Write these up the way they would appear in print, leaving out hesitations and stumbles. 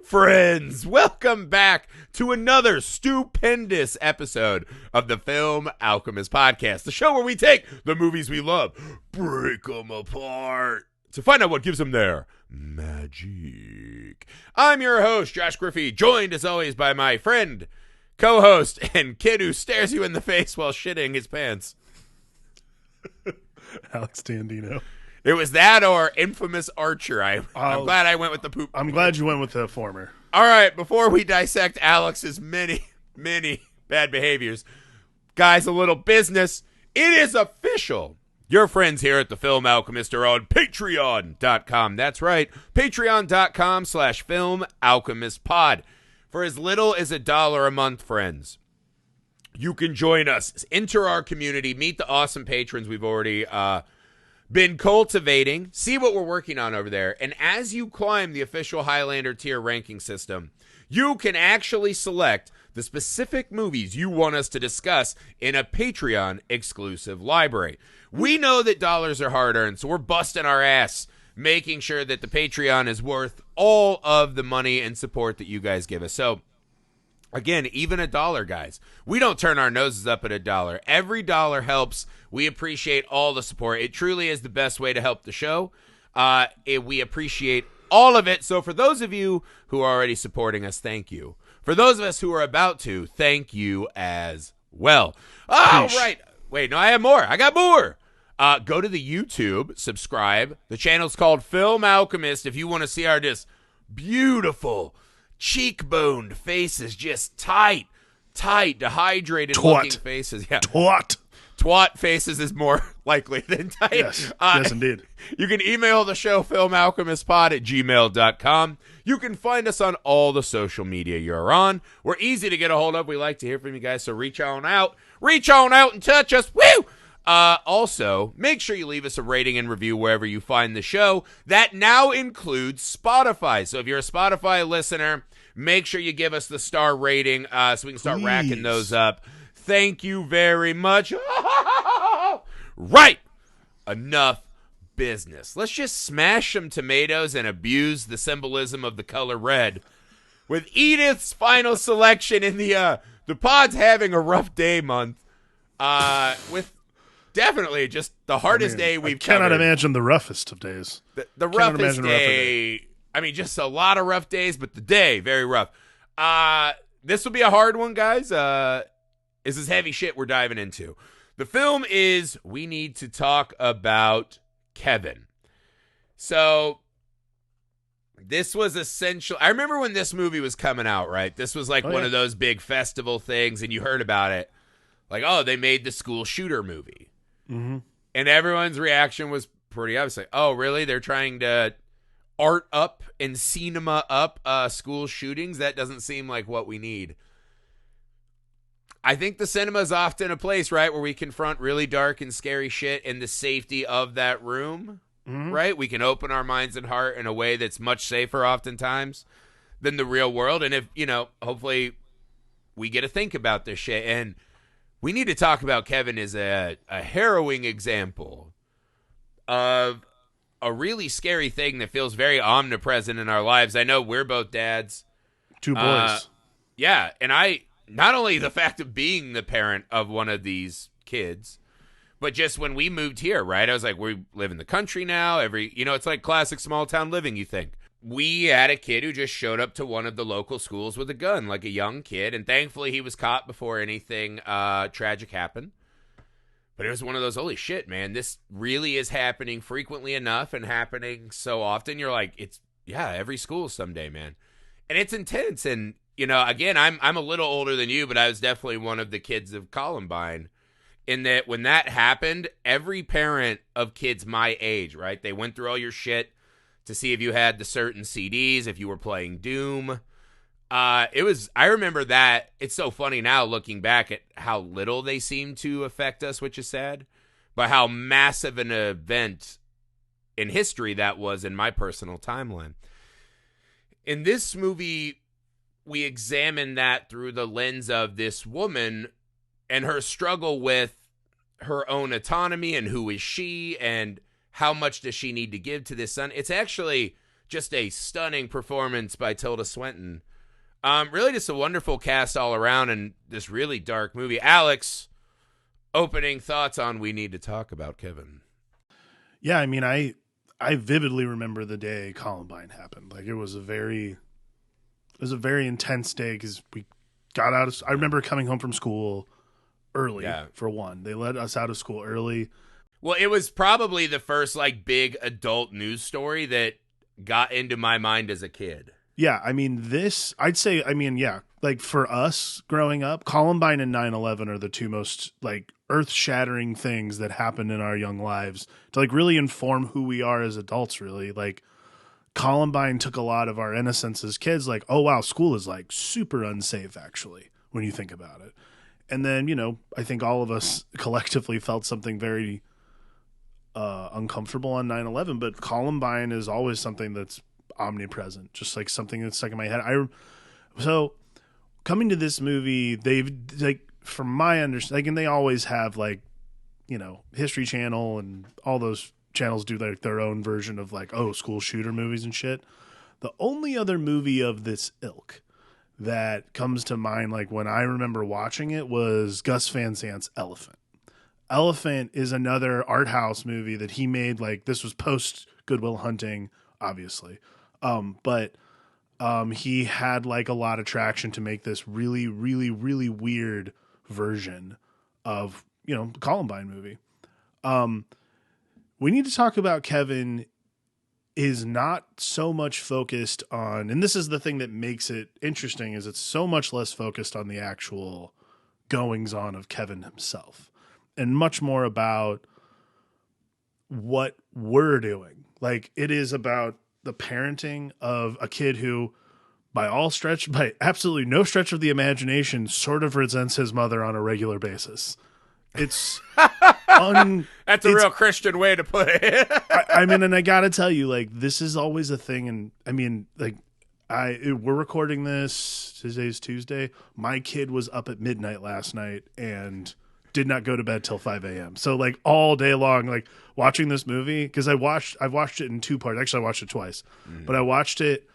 Friends, welcome back to another stupendous episode of the Film Alchemist podcast, the show where we take the movies we love, break them apart, to find out what gives them their magic. I'm your host, Josh Griffey, joined as always by my friend, co-host, and kid who stares you in the face while shitting his pants, Alex Dandino. It was that or infamous Archer. I'm glad I went with the poop. I'm glad you went with the former. All right, before we dissect Alex's many bad behaviors, guys, a little business. It is official. Your friends here at the Film Alchemist are on Patreon.com. That's right, Patreon.com/FilmAlchemistPod. For as little as $1 a month, friends, you can join us, enter our community, meet the awesome patrons we've already been cultivating, see what we're working on over there. And as you climb the official Highlander tier ranking system, you can actually select the specific movies you want us to discuss in a Patreon exclusive library. We know that dollars are hard earned, so we're busting our ass making sure that the Patreon is worth all of the money and support that you guys give us. So again, even $1, guys. We don't turn our noses up at $1. Every dollar helps. We appreciate all the support. It truly is the best way to help the show. We appreciate all of it. So for those of you who are already supporting us, thank you. For those of us who are about to, thank you as well. All right. Wait, no, I have more. I got more. Go to the YouTube, subscribe. The channel's called Film Alchemist. If you want to see our just beautiful cheekboned faces, just tight, dehydrated looking faces. Yeah. Twat faces is more likely than tight. Yes, yes indeed. You can email the show, filmalchemistpod@gmail.com. You can find us on all the social media you're on. We're easy to get a hold of. We like to hear from you guys, so reach on out and touch us. Woo! Also, make sure you leave us a rating and review wherever you find the show. That now includes Spotify. So if you're a Spotify listener, make sure you give us the star rating so we can start racking those up. Thank you very much. Right. Enough business. Let's just smash some tomatoes and abuse the symbolism of the color red with Edith's final selection in the pod's having a rough day month with definitely just the hardest day we've covered. I cannot imagine the roughest of days. The roughest day. I mean, just a lot of rough days, but the day, very rough. This will be a hard one, guys. This is heavy shit we're diving into. The film is, we need to talk about Kevin. So, this was essential. I remember when this movie was coming out, right? This was like one of those big festival things, and you heard about it. Like, oh, they made the school shooter movie. Mm-hmm. And everyone's reaction was pretty obvious. Like, oh, really? They're trying to art up and cinema up school shootings? That doesn't seem like what we need. I think the cinema is often a place, right, where we confront really dark and scary shit in the safety of that room, right? We can open our minds and heart in a way that's much safer oftentimes than the real world. And if, hopefully we get to think about this shit. And we need to talk about Kevin as a harrowing example of a really scary thing that feels very omnipresent in our lives. I know we're both dads. 2 boys. Yeah, and not only the fact of being the parent of one of these kids, but just when we moved here, right? I was like, we live in the country now. It's like classic small town living, you think. We had a kid who just showed up to one of the local schools with a gun, like a young kid, and thankfully he was caught before anything tragic happened. But it was one of those, holy shit, man, this really is happening frequently enough and happening so often. You're like, every school someday, man. And it's intense. And, again, I'm a little older than you, but I was definitely one of the kids of Columbine. In that when that happened, every parent of kids my age, right, they went through all your shit to see if you had the certain CDs, if you were playing Doom. I remember that. It's so funny now looking back at how little they seem to affect us, which is sad, but how massive an event in history that was in my personal timeline. In this movie, we examine that through the lens of this woman and her struggle with her own autonomy and who is she and how much does she need to give to this son. It's actually just a stunning performance by Tilda Swinton. Really just a wonderful cast all around and this really dark movie. Alex, opening thoughts on We Need to Talk About Kevin. Yeah, I mean, I vividly remember the day Columbine happened. Like, it was a very intense day because we got out of. I remember coming home from school early. For one, they let us out of school early. Well, it was probably the first like big adult news story that got into my mind as a kid. Yeah, I mean, like for us growing up, Columbine and 9/11 are the two most like earth-shattering things that happened in our young lives to like really inform who we are as adults, really. Like Columbine took a lot of our innocence as kids, like, oh wow, school is like super unsafe actually when you think about it. And then, I think all of us collectively felt something very uncomfortable on 9/11, but Columbine is always something that's omnipresent, just like something that's stuck in my head. So coming to this movie, they've like, from my understanding, and they always have like, History Channel and all those channels do like their own version of like, school shooter movies and shit. The only other movie of this ilk that comes to mind, like when I remember watching it, was Gus Van Sant's Elephant. Elephant is another art house movie that he made. Like, this was post Good Will Hunting, obviously. But he had like a lot of traction to make this really, really, really weird version of, the Columbine movie. We Need to Talk About Kevin is not so much focused on, and this is the thing that makes it interesting, is it's so much less focused on the actual goings on of Kevin himself and much more about what we're doing. Like, it is about the parenting of a kid who, by absolutely no stretch of the imagination, sort of resents his mother on a regular basis. It's that's a real Christian way to put it. I mean, and I gotta tell you, like, this is always a thing. And I mean, like, we're recording this. Today's Tuesday. My kid was up at midnight last night and did not go to bed till 5 a.m. So like all day long, like watching this movie, because I've watched it in two parts. Actually, I watched it twice, but I watched it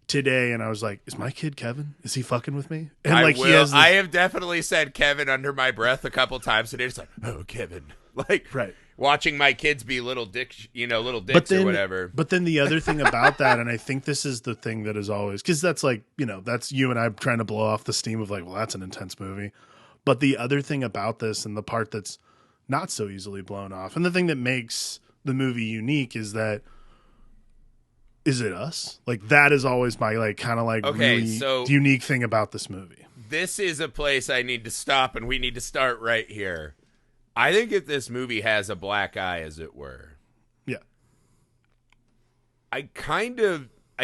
today and I was like, is my kid Kevin? Is he fucking with me? And I have definitely said Kevin under my breath a couple times today. It's like, oh, Kevin. Like, right. Watching my kids be little dicks, little dicks or whatever. But then the other thing about that, and I think this is the thing that is always, because that's like, that's you and I trying to blow off the steam of like, well, that's an intense movie. But the other thing about this, and the part that's not so easily blown off, and the thing that makes the movie unique, is that, is it us? Like, that is always my like kind of like really unique thing about this movie. This is a place I need to stop, and we need to start right here. I think if this movie has a black eye, as it were. Yeah. I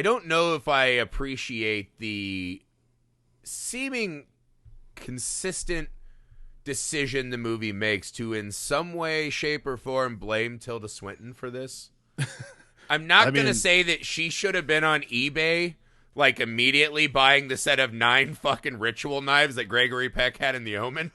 don't know if I appreciate the seeming consistent decision the movie makes to, in some way, shape, or form, blame Tilda Swinton for this. I'm not going to say that she should have been on eBay, like, immediately buying the set of 9 fucking ritual knives that Gregory Peck had in The Omen.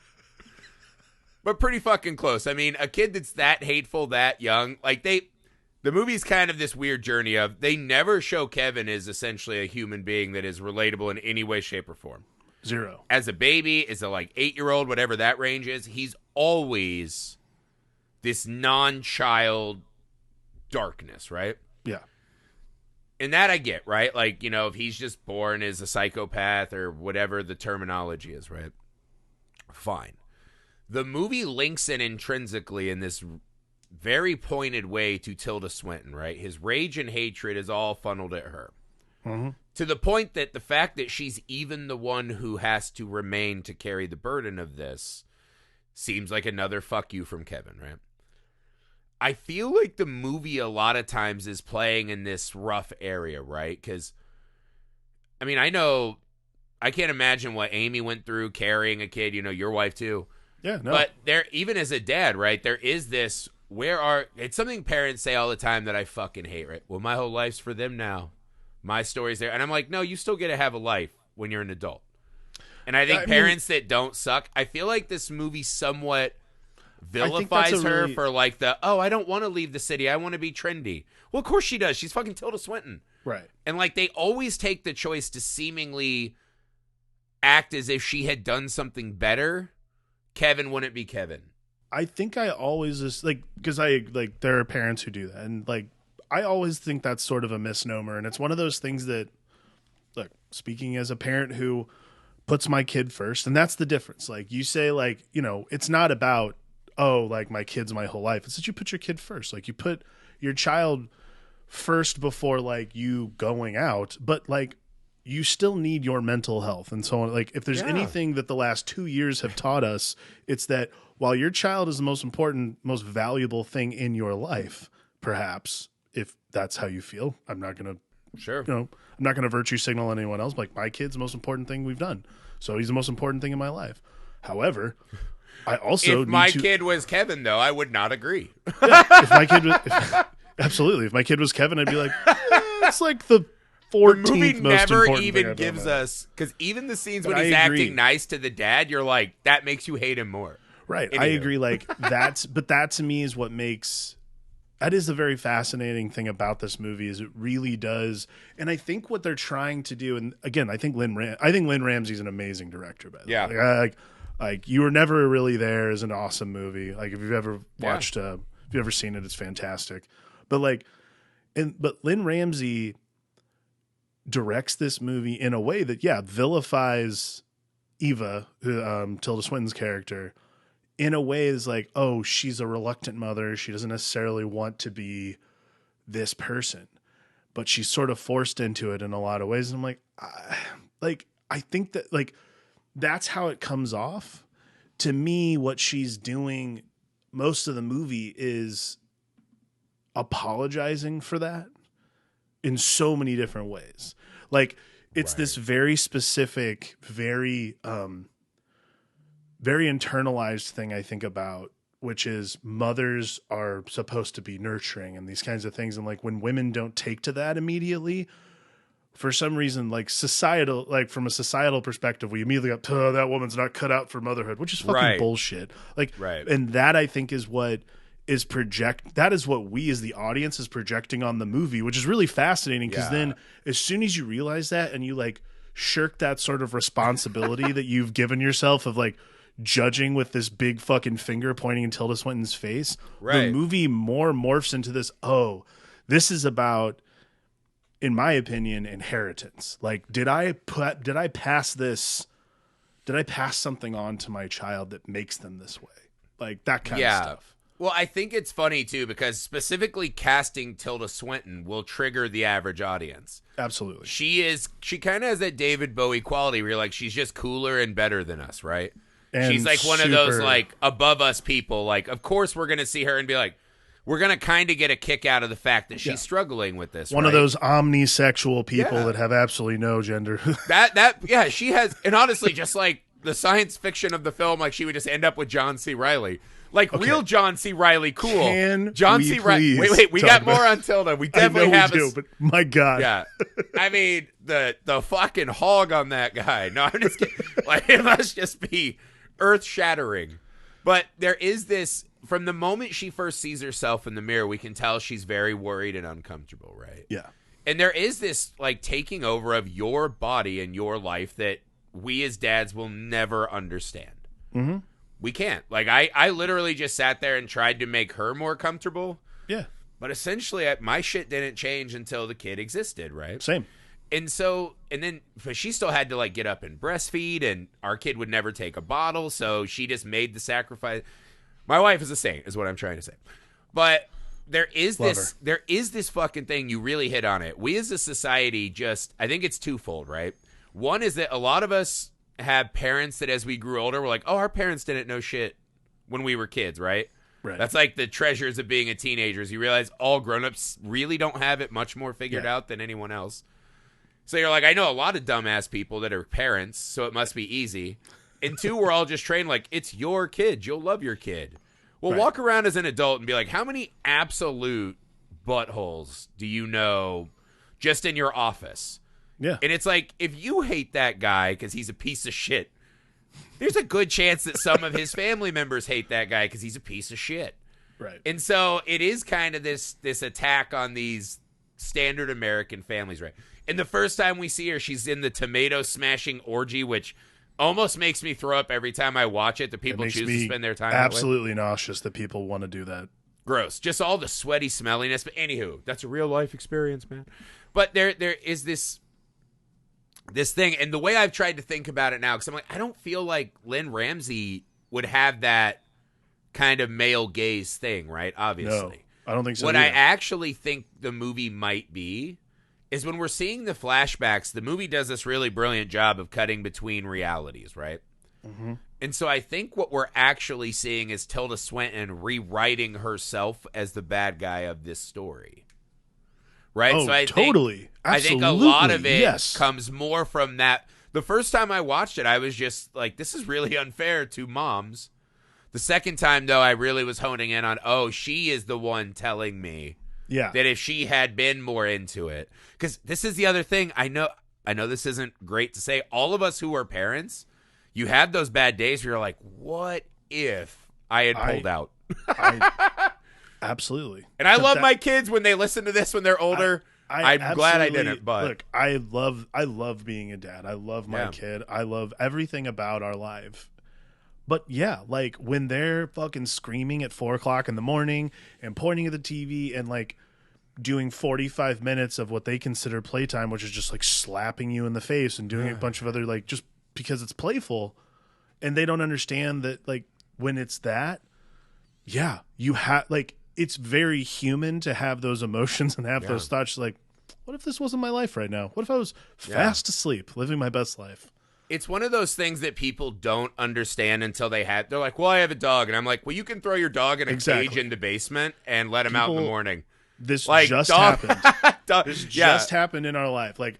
But pretty fucking close. I mean, a kid that's that hateful, that young, like, the movie's kind of this weird journey of, they never show Kevin as essentially a human being that is relatable in any way, shape, or form. Zero. As a baby, as a like 8-year-old, whatever that range is, he's always this non-child darkness, right? Yeah. And that I get, right? Like, if he's just born as a psychopath or whatever the terminology is, right? Fine. The movie links in intrinsically in this very pointed way to Tilda Swinton, right? His rage and hatred is all funneled at her. Mm-hmm. To the point that the fact that she's even the one who has to remain to carry the burden of this seems like another fuck you from Kevin, right? I feel like the movie a lot of times is playing in this rough area, right? Because, I mean, I can't imagine what Amy went through carrying a kid, your wife too. Yeah, no. But there, even as a dad, right, there is this, it's something parents say all the time that I fucking hate, right? Well, my whole life's for them now. My story's there. And I'm like, no, you still get to have a life when you're an adult. And I think parents that don't suck, I feel like this movie somewhat vilifies her for like I don't want to leave the city. I want to be trendy. Well, of course she does. She's fucking Tilda Swinton. Right. And like they always take the choice to seemingly act as if she had done something better. Kevin wouldn't be Kevin. I think I always just because there are parents who do that, and like I always think that's sort of a misnomer, and it's one of those things that, look, speaking as a parent who puts my kid first, and that's the difference. Like you say, like, you know, it's not about, oh, like my kid's my whole life. It's that you put your kid first. Like you put your child first before like you going out, but like you still need your mental health and so on. Like if there's anything that the last 2 years have taught us, it's that while your child is the most important, most valuable thing in your life, perhaps, if that's how you feel, I'm not going to, I'm not going to virtue signal anyone else. Like my kid's the most important thing we've done. So he's the most important thing in my life. However, I also if my kid was Kevin, though, I would not agree. If my kid was, absolutely. If my kid was Kevin, I'd be like, it's like the 14th the movie most never important even thing gives us, because even the scenes when I he's agree. acting nice to the dad, you're like, that makes you hate him more. Right. Anywho. I agree. Like but that to me is what makes, that is the very fascinating thing about this movie is it really does. And I think what they're trying to do, and again, I think Lynn Ramsey's an amazing director, by the way. Like You Were Never Really There is an awesome movie. Like if you've ever watched, if you've ever seen it, it's fantastic. But but Lynn Ramsey directs this movie in a way that, vilifies Eva, Tilda Swinton's character, in a way is like, oh, she's a reluctant mother. She doesn't necessarily want to be this person, but she's sort of forced into it in a lot of ways. And I'm like, I think that like, that's how it comes off to me. What she's doing most of the movie is apologizing for that in so many different ways. Like it's this very specific, very internalized thing I think about, which is mothers are supposed to be nurturing and these kinds of things. And like when women don't take to that immediately, for some reason, like from a societal perspective, we immediately go, that woman's not cut out for motherhood, which is fucking bullshit. And that I think is what is that is what we as the audience is projecting on the movie, which is really fascinating because then as soon as you realize that and you like shirk that sort of responsibility that you've given yourself of like judging with this big fucking finger pointing in Tilda Swinton's face, the movie more morphs into this, this is about, in my opinion, inheritance. Like, did I pass something on to my child that makes them this way? Like that kind of stuff. Well, I think it's funny too, because specifically casting Tilda Swinton will trigger the average audience. Absolutely. She kind of has that David Bowie quality where you're like, she's just cooler and better than us, right? And she's like one of those like above us people. Like, of course we're going to see her and be like, we're going to kind of get a kick out of the fact that she's struggling with this. One of those omnisexual people that have absolutely no gender. She has. And honestly, just like the science fiction of the film, like she would just end up with John C. Reilly. Like real John C. Reilly, cool. John C. Reilly. Wait, we got more on Tilda. We definitely have. But my God. Yeah, I mean the fucking hog on that guy. No, I'm just kidding. Like it must just be earth shattering. But there is this from the moment she first sees herself in the mirror, we can tell she's very worried and uncomfortable, right? Yeah. And there is this like taking over of your body and your life that we as dads will never understand. Mm-hmm. We can't. Like, I literally just sat there and tried to make her more comfortable. Yeah. But essentially, my shit didn't change until the kid existed, right? Same. And so, but she still had to, like, get up and breastfeed, and our kid would never take a bottle, so she just made the sacrifice. My wife is a saint, is what I'm trying to say. But there is this fucking thing, you really hit on it. We as a society I think it's twofold, right? One is that a lot of us have parents that as we grew older, we're like, oh, our parents didn't know shit when we were kids, right? Right. That's like the treasures of being a teenager. You realize all grown-ups really don't have it much more figured out than anyone else. So you're like, I know a lot of dumbass people that are parents, so it must be easy. And two, we're all just trained like, it's your kid. You'll love your kid. Well, walk around as an adult and be like, how many absolute buttholes do you know just in your office? Yeah. And it's like, if you hate that guy because he's a piece of shit, there's a good chance that some of his family members hate that guy because he's a piece of shit. Right. And so it is kind of this attack on these standard American families, right? And the first time we see her, she's in the tomato smashing orgy, which almost makes me throw up every time I watch it. The people choose to spend their time absolutely nauseous that people want to do that. Gross. Just all the sweaty smelliness. But anywho, that's a real life experience, man. But there is this thing, and the way I've tried to think about it now, because I'm like, I don't feel like Lynn Ramsey would have that kind of male gaze thing, right? Obviously. No, I don't think so. What either. I actually think the movie might be is when we're seeing the flashbacks, the movie does this really brilliant job of cutting between realities, right? Mm-hmm. And so I think what we're actually seeing is Tilda Swinton rewriting herself as the bad guy of this story. Right? Oh, so I totally. I think a lot of it comes more from that. The first time I watched it, I was just like, this is really unfair to moms. The second time, though, I really was honing in on, she is the one telling me that if she had been more into it. Because this is the other thing. I know this isn't great to say. All of us who are parents, you have those bad days where you're like, what if I had pulled out? Absolutely. And I love my kids when they listen to this when they're older. I'm glad I didn't. But look, I love being a dad. I love my kid. I love everything about our life. But yeah, like when they're fucking screaming at 4:00 in the morning and pointing at the TV and like doing 45 minutes of what they consider playtime, which is just like slapping you in the face and doing a bunch of other like just because it's playful, and they don't understand that like when it's that, you have like. It's very human to have those emotions and have those thoughts like, what if this wasn't my life right now? What if I was fast asleep, living my best life? It's one of those things that people don't understand until they're like, well, I have a dog. And I'm like, well, you can throw your dog in a cage in the basement and let him out in the morning. This just happened. This just happened in our life. Like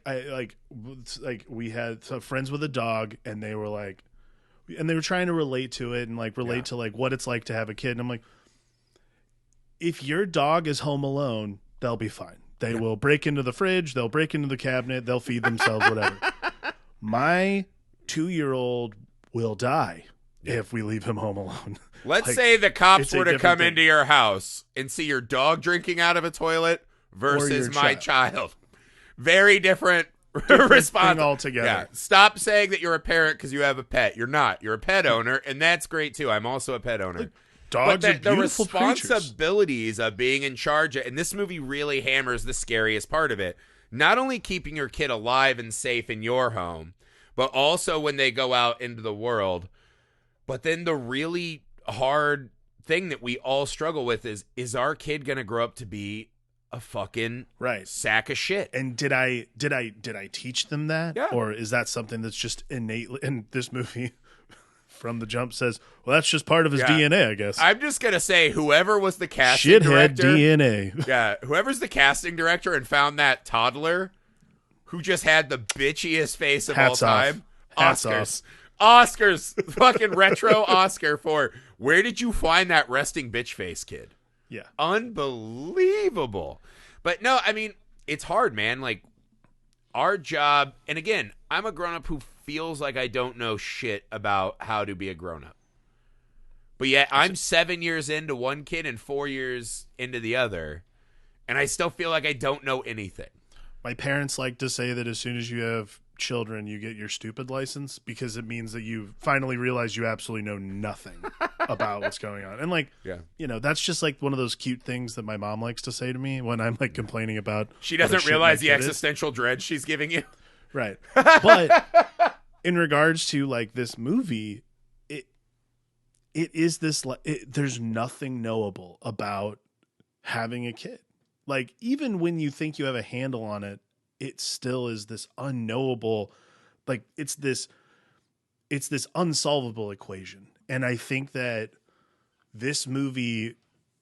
we had some friends with a dog and they were like, and they were trying to relate to it and like relate to like what it's like to have a kid. And I'm like, if your dog is home alone, they'll be fine. They will break into the fridge. They'll break into the cabinet. They'll feed themselves, whatever. My 2-year-old will die if we leave him home alone. Let's say the cops were to come into your house and see your dog drinking out of a toilet versus my child. Very different response altogether. Yeah. Stop saying that you're a parent because you have a pet. You're not. You're a pet owner, and that's great, too. I'm also a pet owner. Dogs but the responsibilities creatures. Of being in charge, and this movie really hammers the scariest part of it. Not only keeping your kid alive and safe in your home, but also when they go out into the world. But then the really hard thing that we all struggle with is our kid going to grow up to be a fucking sack of shit? And did I teach them that? Yeah. Or is that something that's just innately in this movie? From the jump says, well, that's just part of his DNA, I guess. I'm just going to say whoever was the casting director. Shithead DNA. Yeah, whoever's the casting director and found that toddler who just had the bitchiest face of all time. Oscars. Fucking retro Oscar for where did you find that resting bitch face, kid? Yeah. Unbelievable. But no, I mean, it's hard, man. Like, our job, and again, I'm a grown-up who feels like I don't know shit about how to be a grown-up. But yet I'm 7 years into one kid and 4 years into the other, and I still feel like I don't know anything. My parents like to say that as soon as you have children, you get your stupid license because it means that you finally realize you absolutely know nothing about what's going on. And like, that's just like one of those cute things that my mom likes to say to me when I'm like complaining about. She doesn't realize the existential dread she's giving you. Right. But in regards to like this movie, it is this, there's nothing knowable about having a kid. Like even when you think you have a handle on it, it still is this unknowable, like it's this unsolvable equation. And I think that this movie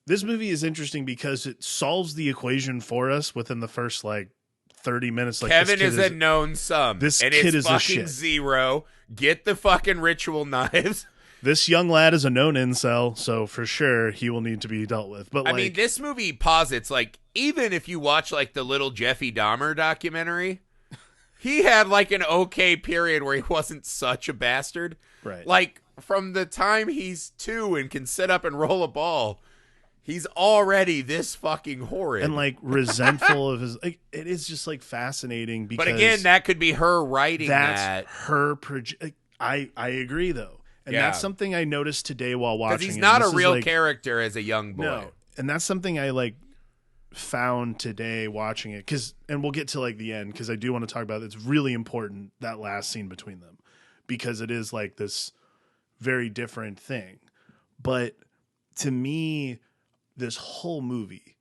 is interesting because it solves the equation for us within the first like 30 minutes. Like Kevin is a known sum. This and kid it's is a fucking shit. zero. Get the fucking ritual knives. This young lad is a known incel, so for sure he will need to be dealt with. But I mean, this movie posits, like, even if you watch, like, the little Jeffrey Dahmer documentary, he had, like, an okay period where he wasn't such a bastard. Right. Like, from the time he's 2 and can sit up and roll a ball, he's already this fucking horrid. And, like, resentful of his... Like, it is just, like, fascinating because... But again, that could be her writing that's that. her... I agree, though. And that's something I noticed today while watching. Because he's not a real character as a young boy. No. And that's something I, like, found today watching it. And we'll get to, like, the end, because I do want to talk about it. It's really important, that last scene between them. Because it is, like, this very different thing. But to me, this whole movie,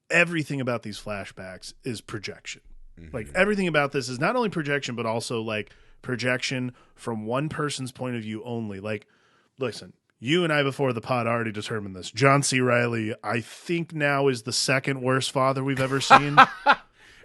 everything about these flashbacks is projection. Mm-hmm. Like, everything about this is not only projection, but also, like, projection from one person's point of view only. Like, listen, you and I before the pod already determined this. John C. Reilly, I think now is the second worst father we've ever seen.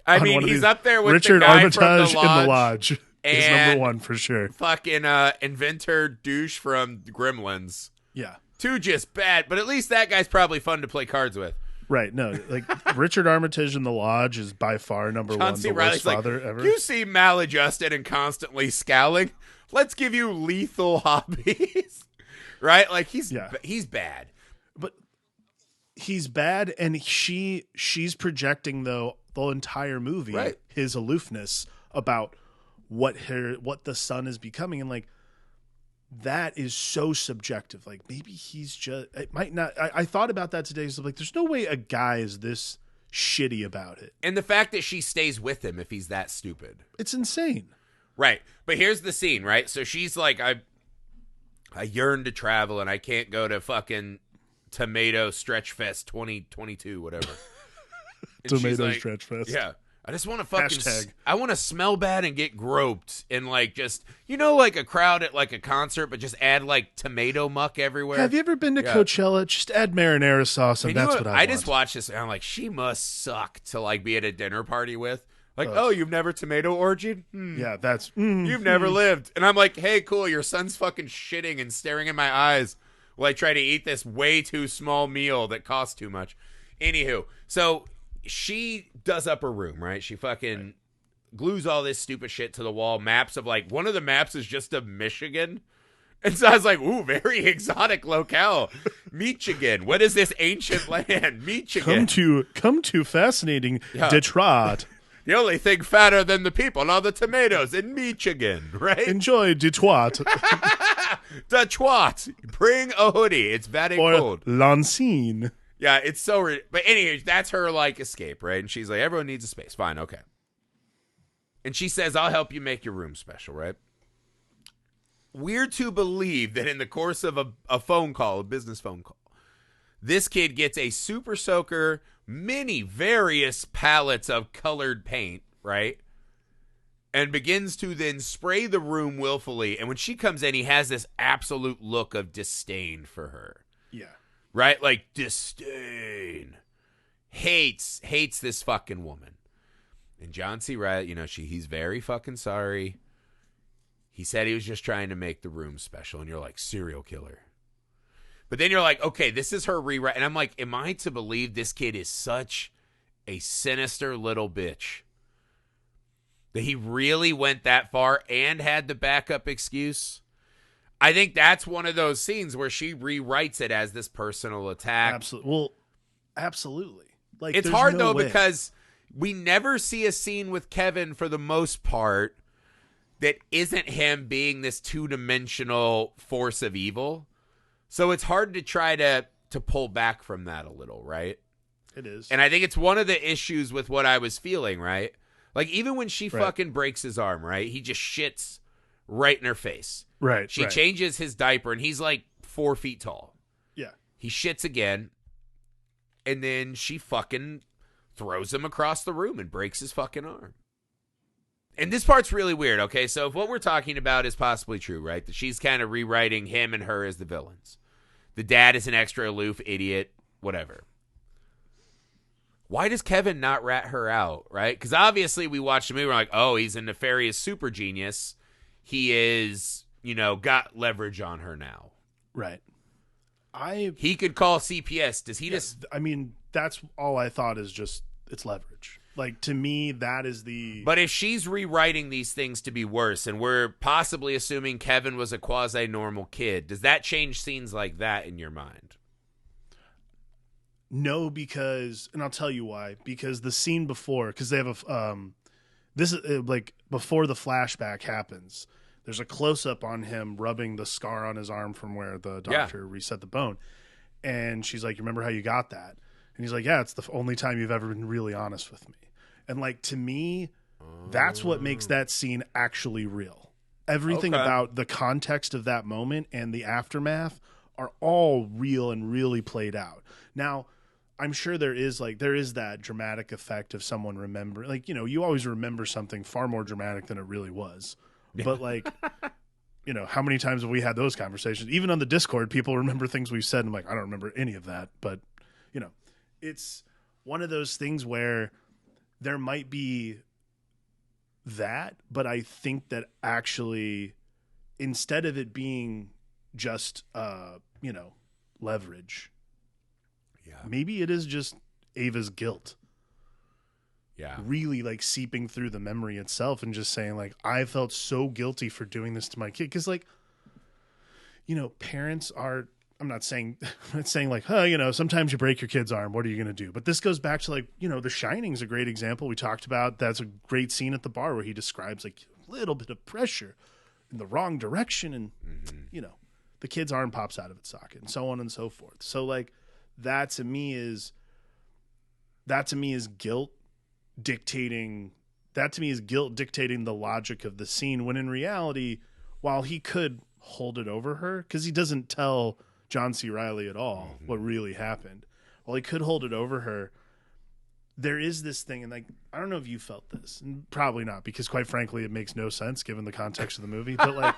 I mean, he's up there with Richard the guy Armitage from in The Lodge. Is number one for sure. Fucking inventor douche from Gremlins. Yeah. 2 just bad, but at least that guy's probably fun to play cards with. Right. No, like Richard Armitage in The Lodge is by far number one, the worst father ever. You seem maladjusted and constantly scowling. Let's give you lethal hobbies. Right? Like he's bad. But he's bad, and she's projecting though the entire movie his aloofness about what the son is becoming, and like that is so subjective. Like maybe he's just, it might not. I thought about that today. So like, there's no way a guy is this shitty about it. And the fact that she stays with him if he's that stupid, it's insane. Right. But here's the scene, right? So she's like, I yearn to travel and I can't go to fucking Tomato Stretch Fest 2022, whatever. Tomato like, Stretch Fest. Yeah. I just want to fucking, Hashtag. I want to smell bad and get groped and like just, like a crowd at like a concert, but just add like tomato muck everywhere. Have you ever been to Coachella? Just add marinara sauce and that's what I want. I just watched this and I'm like, she must suck to like be at a dinner party with. Like, oh, you've never tomato orgied? Yeah, that's... You've never lived. And I'm like, hey, cool, your son's fucking shitting and staring in my eyes while I try to eat this way too small meal that costs too much. Anywho, so she does up her room, right? She fucking glues all this stupid shit to the wall. Maps of like, one of the maps is just of Michigan. And so I was like, ooh, very exotic locale. Michigan. What is this ancient land? Michigan. Come to fascinating Detroit. The only thing fatter than the people are the tomatoes in Michigan, right? Enjoy Detroit. Detroit. Bring a hoodie. It's very cold. Lansing. Yeah, it's so... But anyway, that's her, like, escape, right? And she's like, everyone needs a space. Fine, okay. And she says, I'll help you make your room special, right? We're to believe that in the course of a phone call, a business phone call, this kid gets a Super Soaker, many various palettes of colored paint, right? And begins to then spray the room willfully. And when she comes in, he has this absolute look of disdain for her. Yeah. Right? Like, disdain. Hates this fucking woman. And John C. Reilly, he's very fucking sorry. He said he was just trying to make the room special. And you're like, serial killer. But then you're like, okay, this is her rewrite. And I'm like, am I to believe this kid is such a sinister little bitch that he really went that far and had the backup excuse? I think that's one of those scenes where she rewrites it as this personal attack. Absolutely. Well, absolutely. Like, it's hard, though, because we never see a scene with Kevin, for the most part, that isn't him being this two-dimensional force of evil. So it's hard to try to pull back from that a little, right? It is. And I think it's one of the issues with what I was feeling, right? Like, even when she fucking breaks his arm, right? He just shits right in her face. Right. She changes his diaper, and he's like 4 feet tall. Yeah. He shits again, and then she fucking throws him across the room and breaks his fucking arm. And this part's really weird, okay? So if what we're talking about is possibly true, right? That she's kind of rewriting him and her as the villains. The dad is an extra aloof idiot, whatever. Why does Kevin not rat her out, right? Because obviously we watched the movie, we're like, oh, he's a nefarious super genius. He is, got leverage on her now. Right. He could call CPS. Does he just... I mean, that's all I thought is just, it's leverage. Like, to me, that is the... But if she's rewriting these things to be worse, and we're possibly assuming Kevin was a quasi-normal kid, does that change scenes like that in your mind? No, because... And I'll tell you why. Because the scene before... Because they have a... this is, like, before the flashback happens, there's a close-up on him rubbing the scar on his arm from where the doctor reset the bone. And she's like, remember how you got that? And he's like, yeah, it's the only time you've ever been really honest with me. And, like, to me, that's what makes that scene actually real. Everything about the context of that moment and the aftermath are all real and really played out. Now, I'm sure there is that dramatic effect of someone remembering. Like, you know, you always remember something far more dramatic than it really was. But, like, you know, how many times have we had those conversations? Even on the Discord, people remember things we've said. And I'm like, I don't remember any of that. But, you know, it's one of those things where there might be that, but I think that actually, instead of it being just, you know, leverage, maybe it is just Ava's guilt. Yeah. Really, like, seeping through the memory itself and just saying, like, I felt so guilty for doing this to my kid. Because, like, you know, parents are... I'm not saying like, you know, sometimes you break your kid's arm. What are you going to do? But this goes back to, like, you know, The Shining's a great example. We talked about that's a great scene at the bar where he describes, like, a little bit of pressure in the wrong direction. And, you know, the kid's arm pops out of its socket and so on and so forth. So, like, that to me is guilt dictating the logic of the scene, when in reality, while he could hold it over her, because he doesn't tell John C. Reilly at all what really happened. Well, he could hold it over her. There is this thing, and, like, I don't know if you felt this, and probably not, because quite frankly, it makes no sense given the context of the movie. But, like,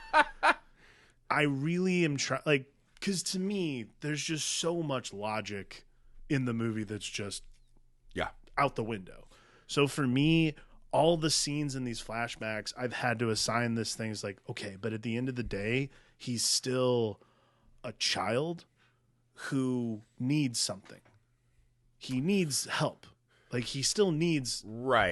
I really am trying, like, because to me, there's just so much logic in the movie that's just out the window. So for me, all the scenes in these flashbacks, I've had to assign this thing as, like, okay, but at the end of the day, he's still a child who needs something. He needs help. Like, he still needs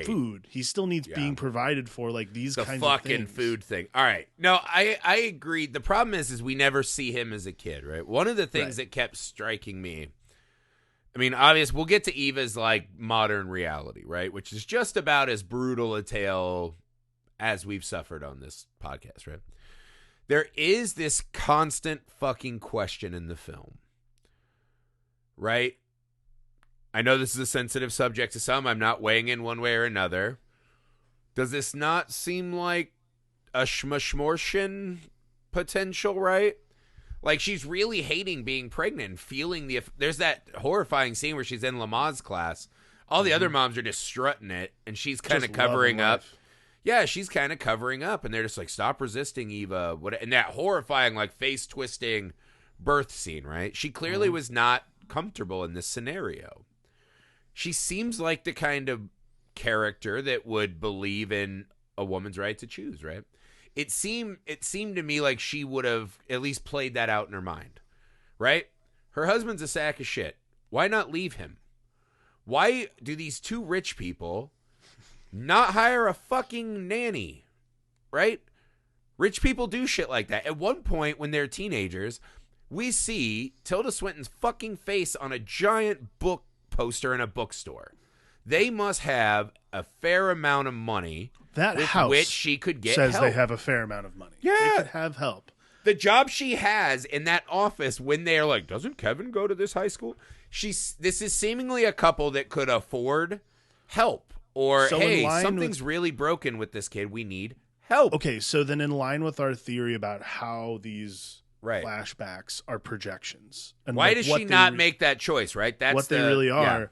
food. He still needs being provided for, like, these kinds of things. The fucking food thing. All right. No, I agree. The problem is we never see him as a kid, right? One of the things that kept striking me, I mean, obvious, we'll get to Eva's, like, modern reality, right? Which is just about as brutal a tale as we've suffered on this podcast, right? There is this constant fucking question in the film, right? I know this is a sensitive subject to some. I'm not weighing in one way or another. Does this not seem like a schmashmortion potential, right? Like, she's really hating being pregnant and feeling there's that horrifying scene where she's in Lamaze class. All the other moms are just strutting it, and she's kind of covering up. Yeah, she's kind of covering up, and they're just like, stop resisting, Eva. And that horrifying, like, face-twisting birth scene, right? She clearly was not comfortable in this scenario. She seems like the kind of character that would believe in a woman's right to choose, right? It seemed to me like she would have at least played that out in her mind, right? Her husband's a sack of shit. Why not leave him? Why do these two rich people not hire a fucking nanny, right? Rich people do shit like that. At one point, when they're teenagers, we see Tilda Swinton's fucking face on a giant book poster in a bookstore. They must have a fair amount of money that with house which she could get says help. They have a fair amount of money. Yeah. They could have help. The job she has in that office when they're like, doesn't Kevin go to this high school? This is seemingly a couple that could afford help. Or, so hey, something's really broken with this kid. We need help. Okay, so then in line with our theory about how these flashbacks are projections. And why does she not make that choice, right? That's what they really are. Yeah.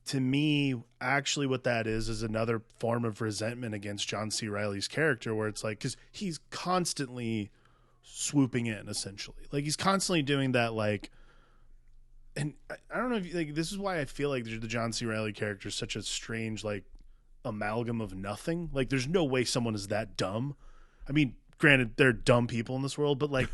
To me, actually what that is another form of resentment against John C. Reilly's character, where it's like, because he's constantly swooping in, essentially. Like, he's constantly doing that, like, and I don't know if, like, this is why I feel like the John C. Reilly character is such a strange, like, amalgam of nothing. Like, there's no way someone is that dumb. I mean, granted, there are dumb people in this world, but, like,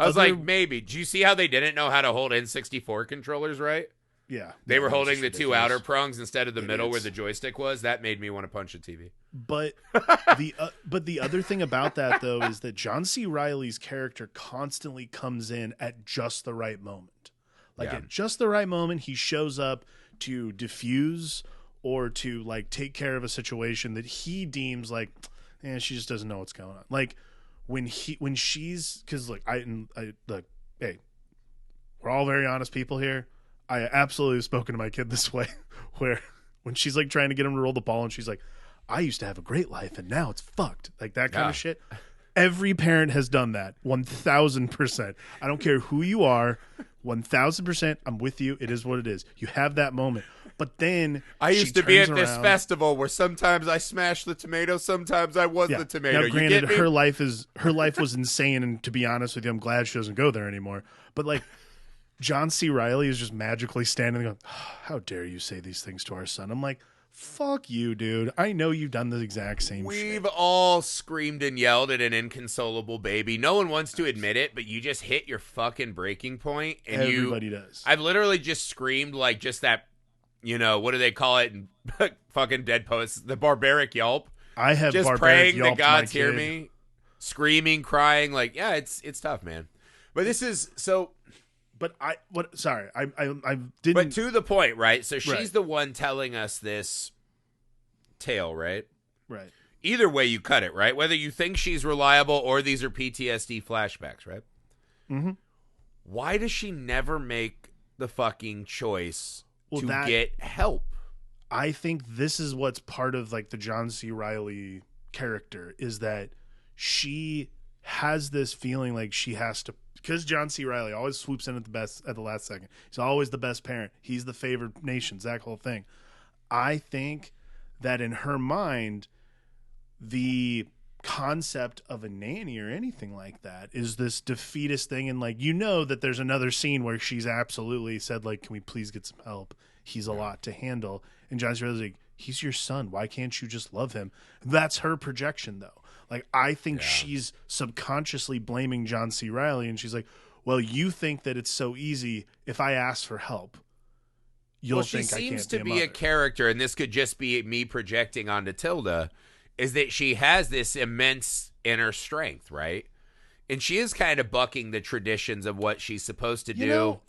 I was like, maybe. Do you see how they didn't know how to hold N64 controllers right? Yeah. They were that was holding just the two ridiculous. outer prongs instead of the middle where Idiots. the joystick was. That made me want to punch a TV. But the other thing about that though is that John C. Reilly's character constantly comes in at just the right moment. Like Yeah. at just the right moment, he shows up to diffuse or to like take care of a situation that he deems like, she just doesn't know what's going on. Like when she's, because like I look, hey, we're all very honest people here. I absolutely have spoken to my kid this way, where when she's like trying to get him to roll the ball and she's like, I used to have a great life and now it's fucked. Like that kind of shit. Every parent has done that. 1,000%. I don't care who you are. 1,000%. I'm with you. It is what it is. You have that moment. But then I used to be at this around. festival where sometimes I smashed the tomato, sometimes I was the tomato. Now, granted, you get me? her life was insane, and to be honest with you, I'm glad she doesn't go there anymore. But like John C. Reilly is just magically standing there going, how dare you say these things to our son? I'm like, fuck you, dude. I know you've done the exact same shit. We've all screamed and yelled at an inconsolable baby. No one wants to admit it, but you just hit your fucking breaking point. And everybody does. I've literally just screamed like just that, what do they call it in fucking Dead Poets? The barbaric yelp. I have just barbaric praying that gods hear kid. me. Screaming, crying, like, yeah, it's tough, man. But this is so... But I didn't. But to the point, right? So she's Right. the one telling us this tale, right? Right. Either way you cut it, right? Whether you think she's reliable or these are PTSD flashbacks, right? Mm-hmm. Why does she never make the fucking choice to that- get help? I think this is what's part of like the John C. Reilly character is that she has this feeling like she has to, because John C. Reilly always swoops in at the last second. He's always the best parent. He's the favored nation, that whole thing. I think that in her mind, the concept of a nanny or anything like that is this defeatist thing. And like, that there's another scene where she's absolutely said like, can we please get some help? He's a lot to handle. And John C. Reilly's like, he's your son. Why can't you just love him? That's her projection though. Like, I think she's subconsciously blaming John C. Reilly, and she's like, well, you think that it's so easy if I ask for help. You'll think I can't be a mother. She seems to be a character, and this could just be me projecting onto Tilda, is that she has this immense inner strength, right? And she is kind of bucking the traditions of what she's supposed to do.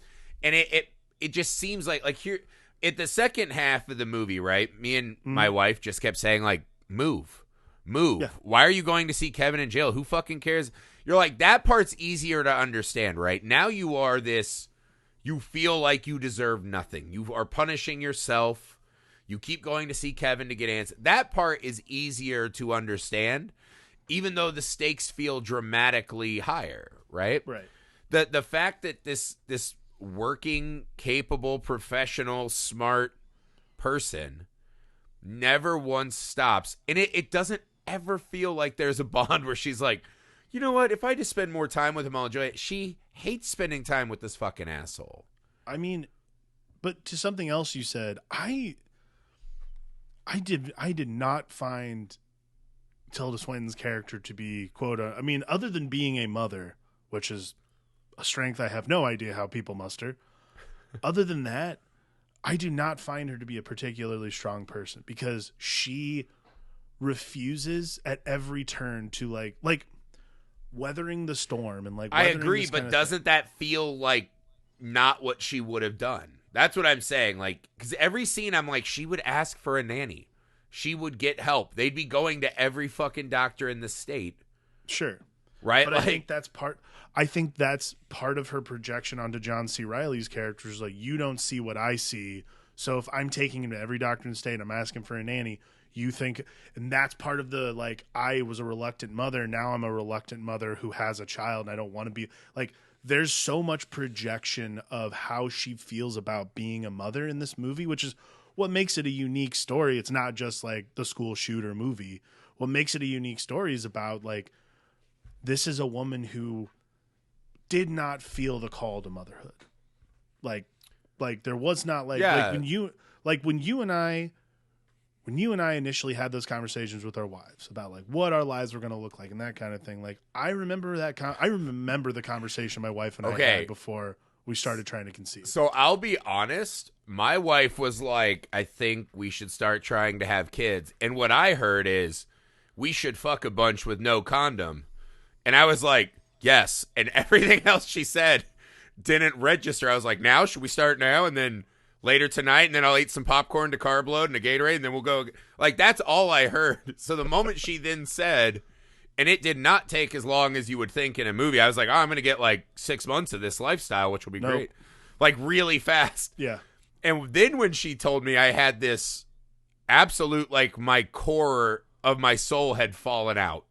And it just seems like here, at the second half of the movie, right, me and my wife just kept saying, like, move. Yeah. Why are you going to see Kevin in jail? Who fucking cares? You're like, that part's easier to understand, right? Now you are you feel like you deserve nothing. You are punishing yourself. You keep going to see Kevin to get answers. That part is easier to understand, even though the stakes feel dramatically higher, right? Right. The fact that this working, capable, professional, smart person never once stops, and it doesn't ever feel like there's a bond where she's like, you know what, if I just spend more time with him, I'll enjoy it. She hates spending time with this fucking asshole. I mean, but to something else you said, I did not find Tilda Swinton's character to be quota. I mean, other than being a mother, which is a strength I have no idea how people muster. Other than that, I do not find her to be a particularly strong person because she refuses at every turn to like weathering the storm and like I weathering agree, this but kind of doesn't that feel like not what she would have done? That's what I'm saying. Like, because every scene I'm like, she would ask for a nanny. She would get help. They'd be going to every fucking doctor in the state. Sure. Right? But like, I think that's part of her projection onto John C. Reilly's character is like, you don't see what I see. So if I'm taking him to every doctor in the state, I'm asking for a nanny, you think, and that's part of the, like, I was a reluctant mother. Now I'm a reluctant mother who has a child and I don't want to be like, there's so much projection of how she feels about being a mother in this movie, which is what makes it a unique story. It's not just like the school shooter movie. What makes it a unique story is about like, this is a woman who did not feel the call to motherhood. Like there was not like when you and I initially had those conversations with our wives about like what our lives were going to look like and that kind of thing. Like I remember the conversation my wife and I had before we started trying to conceive. So I'll be honest. My wife was like, I think we should start trying to have kids. And what I heard is we should fuck a bunch with no condom. And I was like, yes. And everything else she said didn't register. I was like, now? Should we start now? And then later tonight? And then I'll eat some popcorn to carb load and a Gatorade. And then we'll go. Like, that's all I heard. So the moment she then said, and it did not take as long as you would think in a movie. I was like, oh, I'm going to get like 6 months of this lifestyle, which will be great. Like, really fast. Yeah. And then when she told me, I had this absolute, like, my core of my soul had fallen out.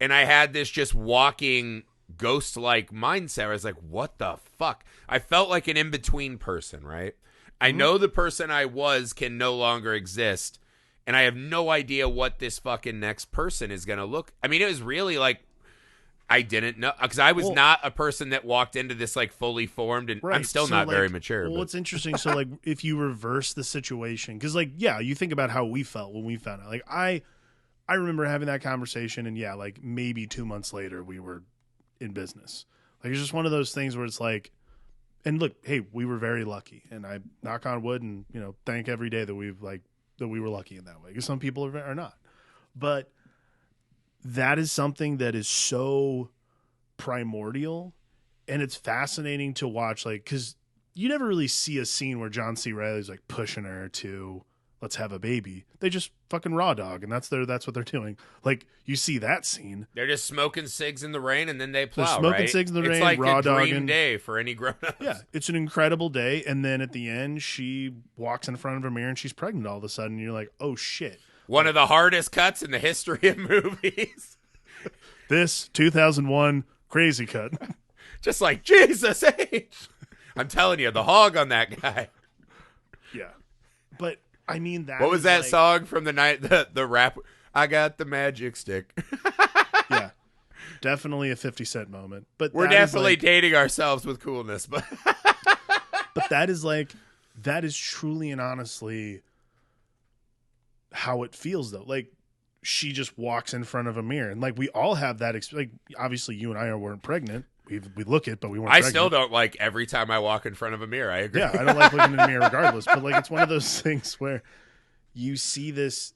And I had this just walking ghost-like mindset. I was like, what the fuck? I felt like an in-between person, right? I know the person I was can no longer exist. And I have no idea what this fucking next person is going to look. I mean, it was really like, I didn't know. Because I was not a person that walked into this like fully formed. And I'm still not very mature. Well, what's interesting, so like if you reverse the situation, because like, yeah, you think about how we felt when we found out. Like I remember having that conversation and yeah, like maybe 2 months later we were in business. Like it's just one of those things where it's like, and look, hey, we were very lucky. And I knock on wood and, you know, thank every day that we've like, that we were lucky in that way, because some people are not. But that is something that is so primordial, and it's fascinating to watch, like, because you never really see a scene where John C. Reilly's like pushing her to let's have a baby. They just fucking raw dog, and that's what they're doing. Like, you see that scene. They're just smoking cigs in the rain, and then they plow, they're smoking right? cigs in the rain, it's like raw a dream dogging. day for any grown-ups. Yeah, it's an incredible day, and then at the end, she walks in front of a mirror, and she's pregnant all of a sudden, and you're like, oh, shit. One of the hardest cuts in the history of movies. This 2001 crazy cut. Just like, Jesus H. I'm telling you, the hog on that guy. Yeah. But, I mean, that what was that like, song from the night, the rap? I got the magic stick. Yeah. Definitely a 50 Cent moment. But we're definitely dating ourselves with coolness. But that is truly and honestly how it feels, though. Like, she just walks in front of a mirror. And, like, we all have that experience. Like, obviously, you and I weren't pregnant. We look it, but we weren't pregnant. Still don't like every time I walk in front of a mirror. I agree. Yeah, I don't like looking in the mirror regardless. But, like, it's one of those things where you see it's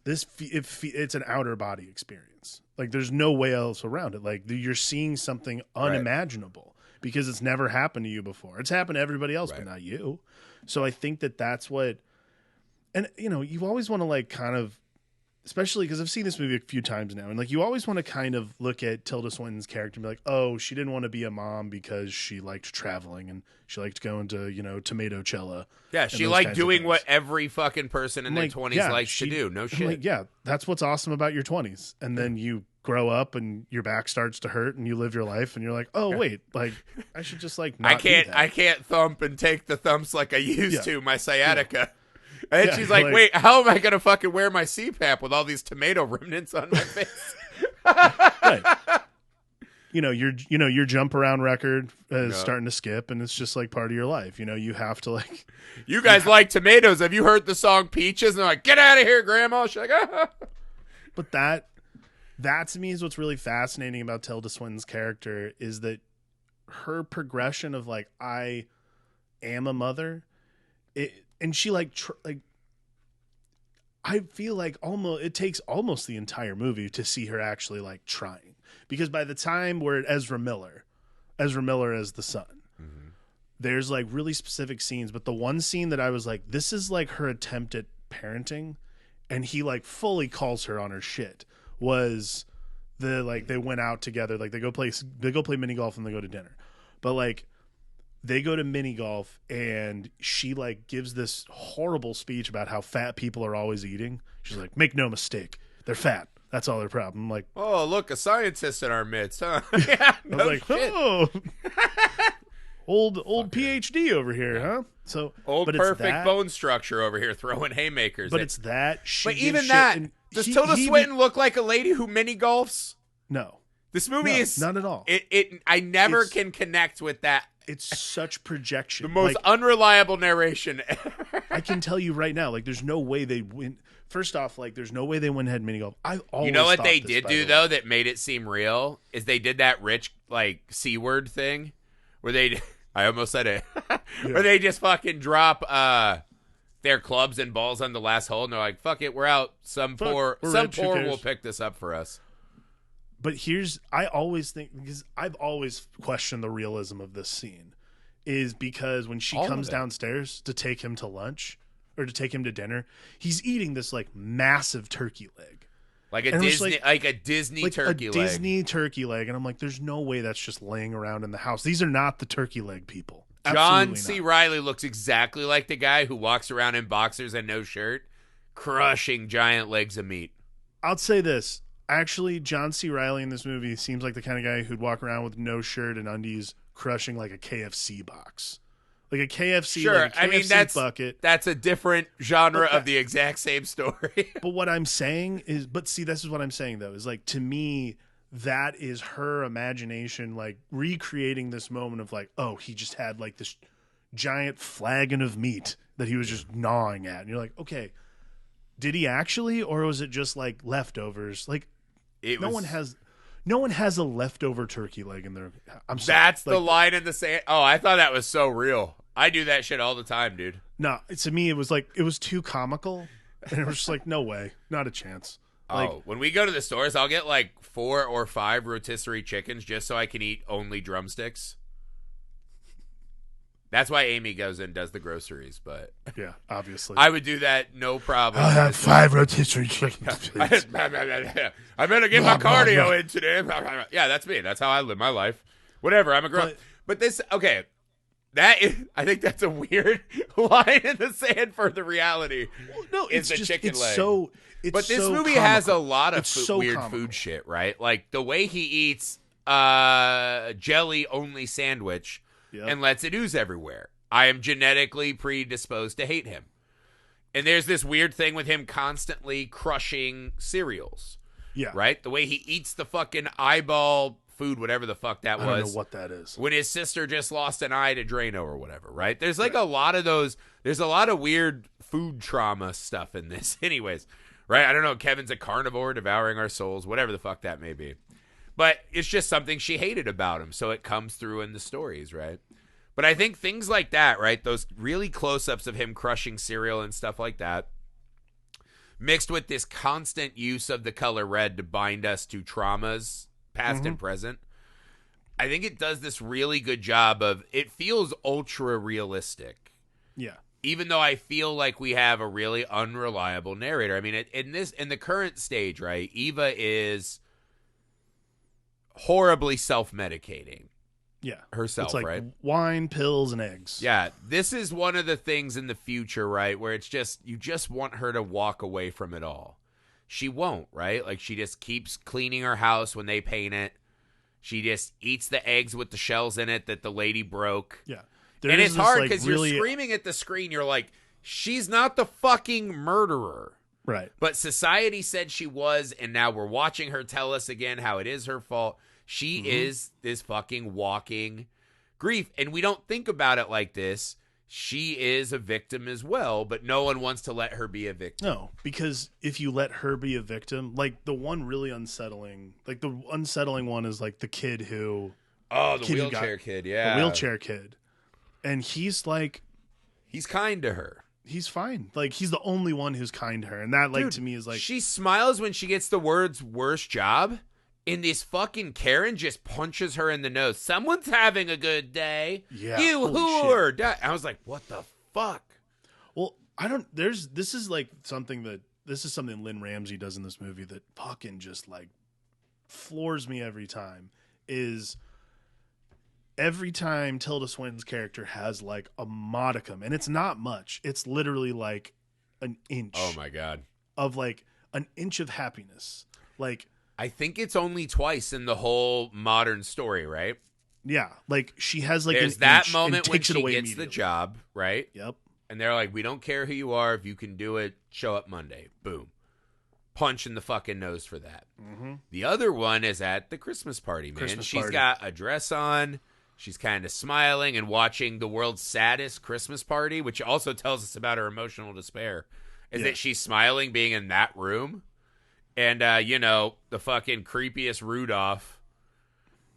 an outer body experience. Like, there's no way else around it. Like, you're seeing something unimaginable because it's never happened to you before. It's happened to everybody else, but not you. So I think that's what, and, you know, you always want to, like, kind of, especially because I've seen this movie a few times now, and like you always want to kind of look at Tilda Swinton's character and be like, oh, she didn't want to be a mom because she liked traveling and she liked going to, you know, Tomatochella. Yeah, she liked doing what every fucking person in their 20s likes to do. No shit. Like, yeah, that's what's awesome about your 20s. And then you grow up and your back starts to hurt and you live your life and you're like, oh, wait, like I should just like not do that. I can't thump and take the thumps like I used to, my sciatica. Yeah. And she's like, wait, how am I going to fucking wear my CPAP with all these tomato remnants on my face? Right. Your jump around record is starting to skip, and it's just like part of your life. You know, you have to like. You guys like tomatoes? Have you heard the song Peaches? And they're like, get out of here, Grandma. She's like, ah. But that to me is what's really fascinating about Tilda Swinton's character is that her progression of like, I am a mother. And she like I feel like it takes almost the entire movie to see her actually like trying, because by the time we're at Ezra Miller as the son, there's like really specific scenes. But the one scene that I was like, this is like her attempt at parenting, and he like fully calls her on her shit, was they went out together, like they go play mini golf and they go to dinner, but like. They go to mini golf and she like gives this horrible speech about how fat people are always eating. She's like, make no mistake, they're fat. That's all their problem. I'm like, oh, look, a scientist in our midst, huh? Yeah, I was like, shit. Oh, old PhD over here, huh? So perfect bone structure over here throwing haymakers. But it's that. But even that, does Tilda Swinton look like a lady who mini golfs? No. This movie is not at all. I never can connect with that. It's such projection. The most unreliable narration ever. I can tell you right now, like, there's no way they win. First off, like, there's no way they went ahead and mini golf. You know what they did do though that made it seem real is they did that rich like C word thing where they I almost said it. Where they just fucking drop their clubs and balls on the last hole, and they're like, "Fuck it, we're out. Some poor will pick this up for us." But I always think, because I've always questioned the realism of this scene, is because when she comes downstairs to take him to lunch or to take him to dinner, he's eating this like massive turkey leg. Like a Disney turkey leg. Disney turkey leg. And I'm like, there's no way that's just laying around in the house. These are not the turkey leg people. John C. Reilly looks exactly like the guy who walks around in boxers and no shirt, crushing giant legs of meat. I'll say this. Actually, John C. Reilly in this movie seems like the kind of guy who'd walk around with no shirt and undies, crushing like a KFC box. Like a KFC, sure. like a KFC bucket. That's a different genre of the exact same story. But what I'm saying is, this is what I'm saying though, is like, to me, that is her imagination, like recreating this moment of like, oh, he just had like this giant flagon of meat that he was just gnawing at. And you're like, okay, did he actually, or was it just like leftovers? Like no one has a leftover turkey leg in their. I'm sorry. That's the line in the sand. Oh, I thought that was so real. I do that shit all the time, dude. No, to me, it was like, it was too comical. And it was just like, no way. Not a chance. Like, when we go to the stores, I'll get like 4 or 5 rotisserie chickens just so I can eat only drumsticks. That's why Amy goes and does the groceries, but yeah, obviously. I would do that, no problem. I'll have 5 rotisserie chickens, please. I better get my cardio in today. Yeah, that's me. That's how I live my life. Whatever, I'm a girl. But this, okay, I think that's a weird line in the sand for the reality. Well, no, it's the just, chicken it's leg. so. It's but this so movie comical. has a lot of weird comical. food shit, right? Like the way he eats jelly only sandwich and lets it ooze everywhere. I am genetically predisposed to hate him. And there's this weird thing with him constantly crushing cereals. Yeah. Right? The way he eats the fucking eyeball food, whatever the fuck that was. I don't know what that is. When his sister just lost an eye to Drano or whatever, right? There's like a lot of those. There's a lot of weird food trauma stuff in this anyways. Right? I don't know. Kevin's a carnivore devouring our souls, whatever the fuck that may be. But it's just something she hated about him. So it comes through in the stories, right? But I think things like that, right? Those really close-ups of him crushing cereal and stuff like that, mixed with this constant use of the color red to bind us to traumas, past and present. I think it does this really good job of, it feels ultra realistic. Yeah. Even though I feel like we have a really unreliable narrator. I mean, in the current stage, right? Eva is horribly self-medicating. Yeah. Herself, it's like right? Wine, pills, and eggs. Yeah. This is one of the things in the future, right? Where it's just, you just want her to walk away from it all. She won't, right? Like, she just keeps cleaning her house when they paint it. She just eats the eggs with the shells in it that the lady broke. Yeah. And it's hard because you're screaming at the screen. You're like, she's not the fucking murderer. Right. But society said she was, and now we're watching her tell us again how it is her fault. She is this fucking walking grief. And we don't think about it like this. She is a victim as well, but no one wants to let her be a victim. No, because if you let her be a victim, like the one really unsettling, like the unsettling one is like the kid who... Oh, the wheelchair kid, yeah. The wheelchair kid. And he's like... He's kind to her. He's fine. Like, he's the only one who's kind to her. And that, like, Dude, to me is like... She smiles when she gets the words, worst job. And this fucking Karen just punches her in the nose. Someone's having a good day. Yeah. You whore. I was like, what the fuck? Well, this is something Lynn Ramsey does in this movie that fucking just like floors me every time. Is every time Tilda Swinton's character has like a modicum, and it's not much. It's literally like an inch. Oh my God. Of like an inch of happiness. Like, I think it's only twice in the whole modern story, right? Yeah, like she has like there's an that inch moment and when takes it she away gets the job, right? Yep. And they're like, we don't care who you are. If you can do it, show up Monday. Boom. Punch in the fucking nose for that. Mm-hmm. The other one is at the Christmas party, man. She's got a dress on. She's kind of smiling and watching the world's saddest Christmas party, which also tells us about her emotional despair, is that she's smiling being in that room. And, the fucking creepiest Rudolph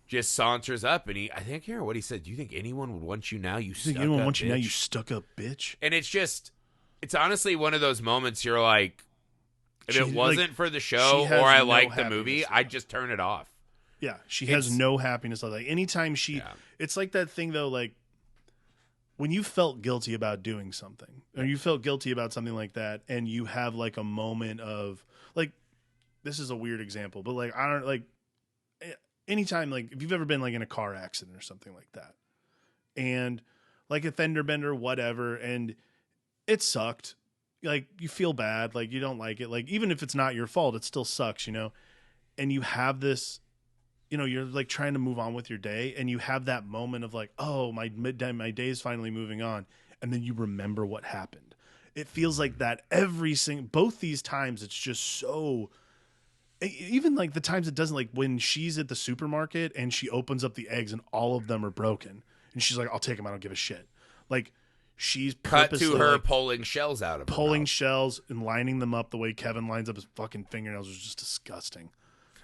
just saunters up, and I think here what he said. Do you think anyone would want you now? You think anyone wants you now? You stuck up bitch. And it's honestly one of those moments you're like, if it wasn't for the show or I like the movie, I'd just turn it off. Yeah, she has no happiness. Like anytime it's like that thing though, like when you felt guilty about doing something, or you felt guilty about something like that, and you have like a moment of like, this is a weird example, but like I don't like anytime like if you've ever been like in a car accident or something like that, and like a fender bender, whatever, and it sucked. Like you feel bad, like you don't like it, like even if it's not your fault, it still sucks, you know. And you have this, you know, you're like trying to move on with your day, and you have that moment of like, oh, my day is finally moving on, and then you remember what happened. It feels like that both these times. It's just so. Even like the times it doesn't, like when she's at the supermarket and she opens up the eggs and all of them are broken, and she's like, "I'll take them. I don't give a shit." Like. She's cut to her like, pulling shells out of pulling shells and lining them up the way Kevin lines up his fucking fingernails was just disgusting.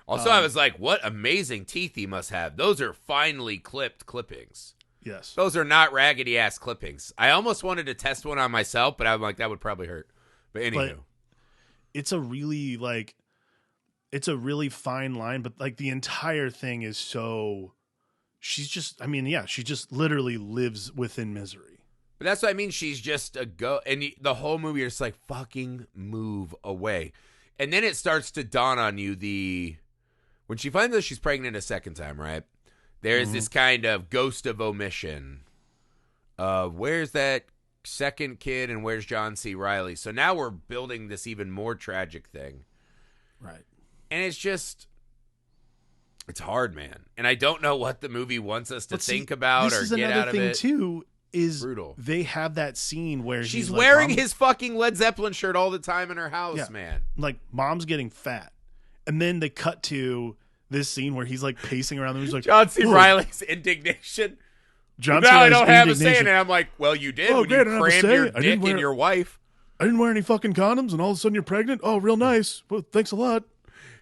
Also, I was like, what amazing teeth he must have. Those are finely clipped clippings. Yes. Those are not raggedy ass clippings. I almost wanted to test one on myself, but I'm like, that would probably hurt. But anywho. It's a really fine line, but like the entire thing is so she just literally lives within misery. But that's what I mean. She's just and the whole movie you're just like, fucking move away. And then it starts to dawn on you when she finds out she's pregnant a second time, right? There's this kind of ghost of omission of where's that second kid and where's John C. Reilly? So now we're building this even more tragic thing. Right. And it's hard, man. And I don't know what the movie wants us to think about or get out of it. This is another thing too. Is brutal. They have that scene where she's wearing his fucking Led Zeppelin shirt all the time in her house, man. Like mom's getting fat, and then they cut to this scene where he's like pacing around. And he's like John C. Reilly's indignation. John C. Reilly's I don't have a say in it. I'm like, well, you did when you crammed your dick in your wife. I didn't wear any fucking condoms, and all of a sudden you're pregnant. Oh, real nice. Well, thanks a lot.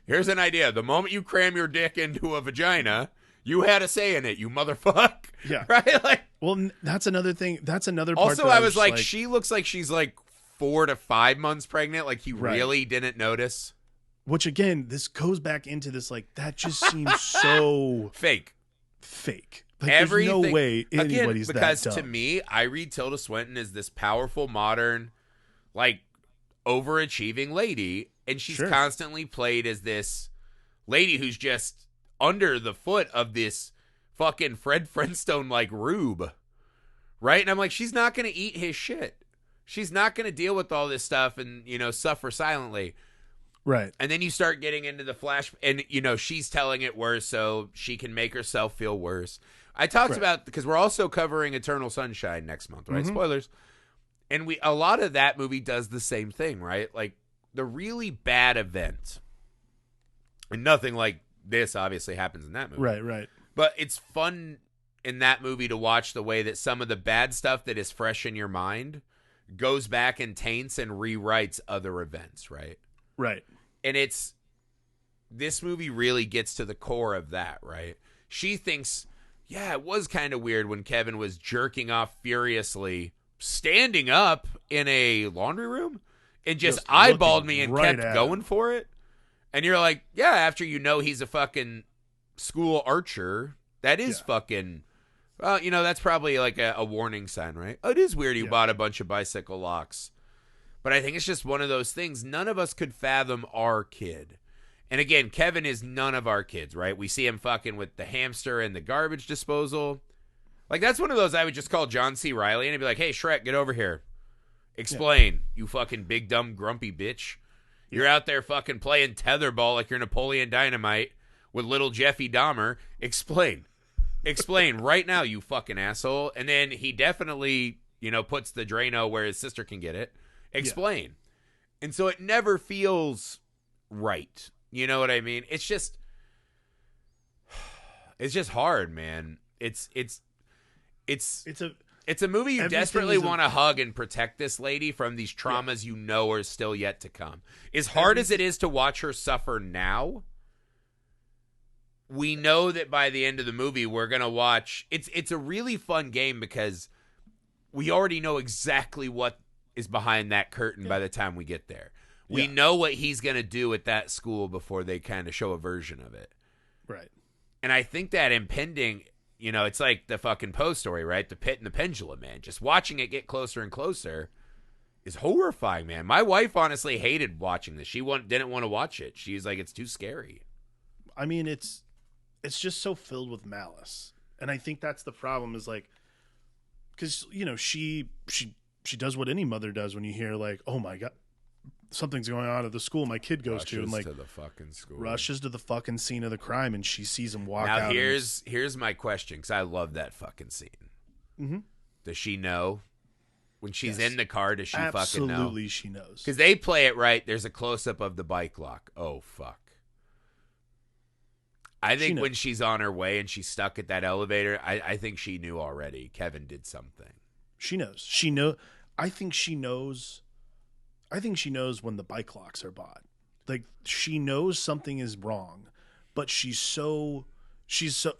Here's an idea: the moment you cram your dick into a vagina, you had a say in it, you motherfucker. Yeah. Right? Like, well, that's another thing. That's another part. Also, I was like, she looks like she's like 4 to 5 months pregnant. Like he really didn't notice. Which again, this goes back into this, like, that just seems so fake. Like, there's no way anybody's because that dumb. To me, I read Tilda Swinton as this powerful, modern, like, overachieving lady, and she's constantly played as this lady who's just under the foot of this fucking Fred Flintstone like rube, right? And I'm like, she's not going to eat his shit. She's not going to deal with all this stuff and, you know, suffer silently. Right. And then you start getting into the flash, and, you know, she's telling it worse so she can make herself feel worse. I talked about, because we're also covering Eternal Sunshine next month, right? Spoilers. And a lot of that movie does the same thing, right? Like the really bad event, and nothing like this obviously happens in that movie. Right. But it's fun in that movie to watch the way that some of the bad stuff that is fresh in your mind goes back and taints and rewrites other events, right? Right. And this movie really gets to the core of that, right? She thinks, yeah, it was kind of weird when Kevin was jerking off furiously, standing up in a laundry room and just eyeballed me and kept going for it. And you're like, yeah, after you know he's a fucking school archer, that is fucking, well, you know, that's probably like a warning sign, right? Oh, it is weird he bought a bunch of bicycle locks. But I think it's just one of those things. None of us could fathom our kid. And again, Kevin is none of our kids, right? We see him fucking with the hamster and the garbage disposal. Like, that's one of those I would just call John C. Reilly and I'd be like, hey, Shrek, get over here. Explain, you fucking big, dumb, grumpy bitch. You're out there fucking playing tetherball like you're Napoleon Dynamite with little Jeffy Dahmer. Explain right now, you fucking asshole. And then he definitely, you know, puts the Drano where his sister can get it. Explain. Yeah. And so it never feels right. You know what I mean? It's just hard, man. It's a movie you desperately want to hug and protect this lady from these traumas you know are still yet to come. As hard as it is to watch her suffer now, we know that by the end of the movie, we're going to watch. It's a really fun game because we already know exactly what is behind that curtain by the time we get there. We know what he's going to do at that school before they kind of show a version of it. Right. And I think that impending, it's like the fucking Poe story, right? The pit and the pendulum, man. Just watching it get closer and closer is horrifying, man. My wife honestly hated watching this. She didn't want to watch it. She's like, it's too scary. I mean, it's just so filled with malice. And I think that's the problem is like, because, she does what any mother does when you hear like, oh my God, something's going on at the school my kid goes to, and like to the fucking school. Rushes to the fucking scene of the crime, and she sees him walk out. Now here's my question, because I love that fucking scene. Mm-hmm. Does she know when she's in the car? Does she fucking know? Absolutely, she knows. Because they play it right. There's a close up of the bike lock. Oh fuck. I think when she's on her way and she's stuck at that elevator, I think she knew already. Kevin did something. She knows. I think she knows when the bike locks are bought. Like, she knows something is wrong, but she's so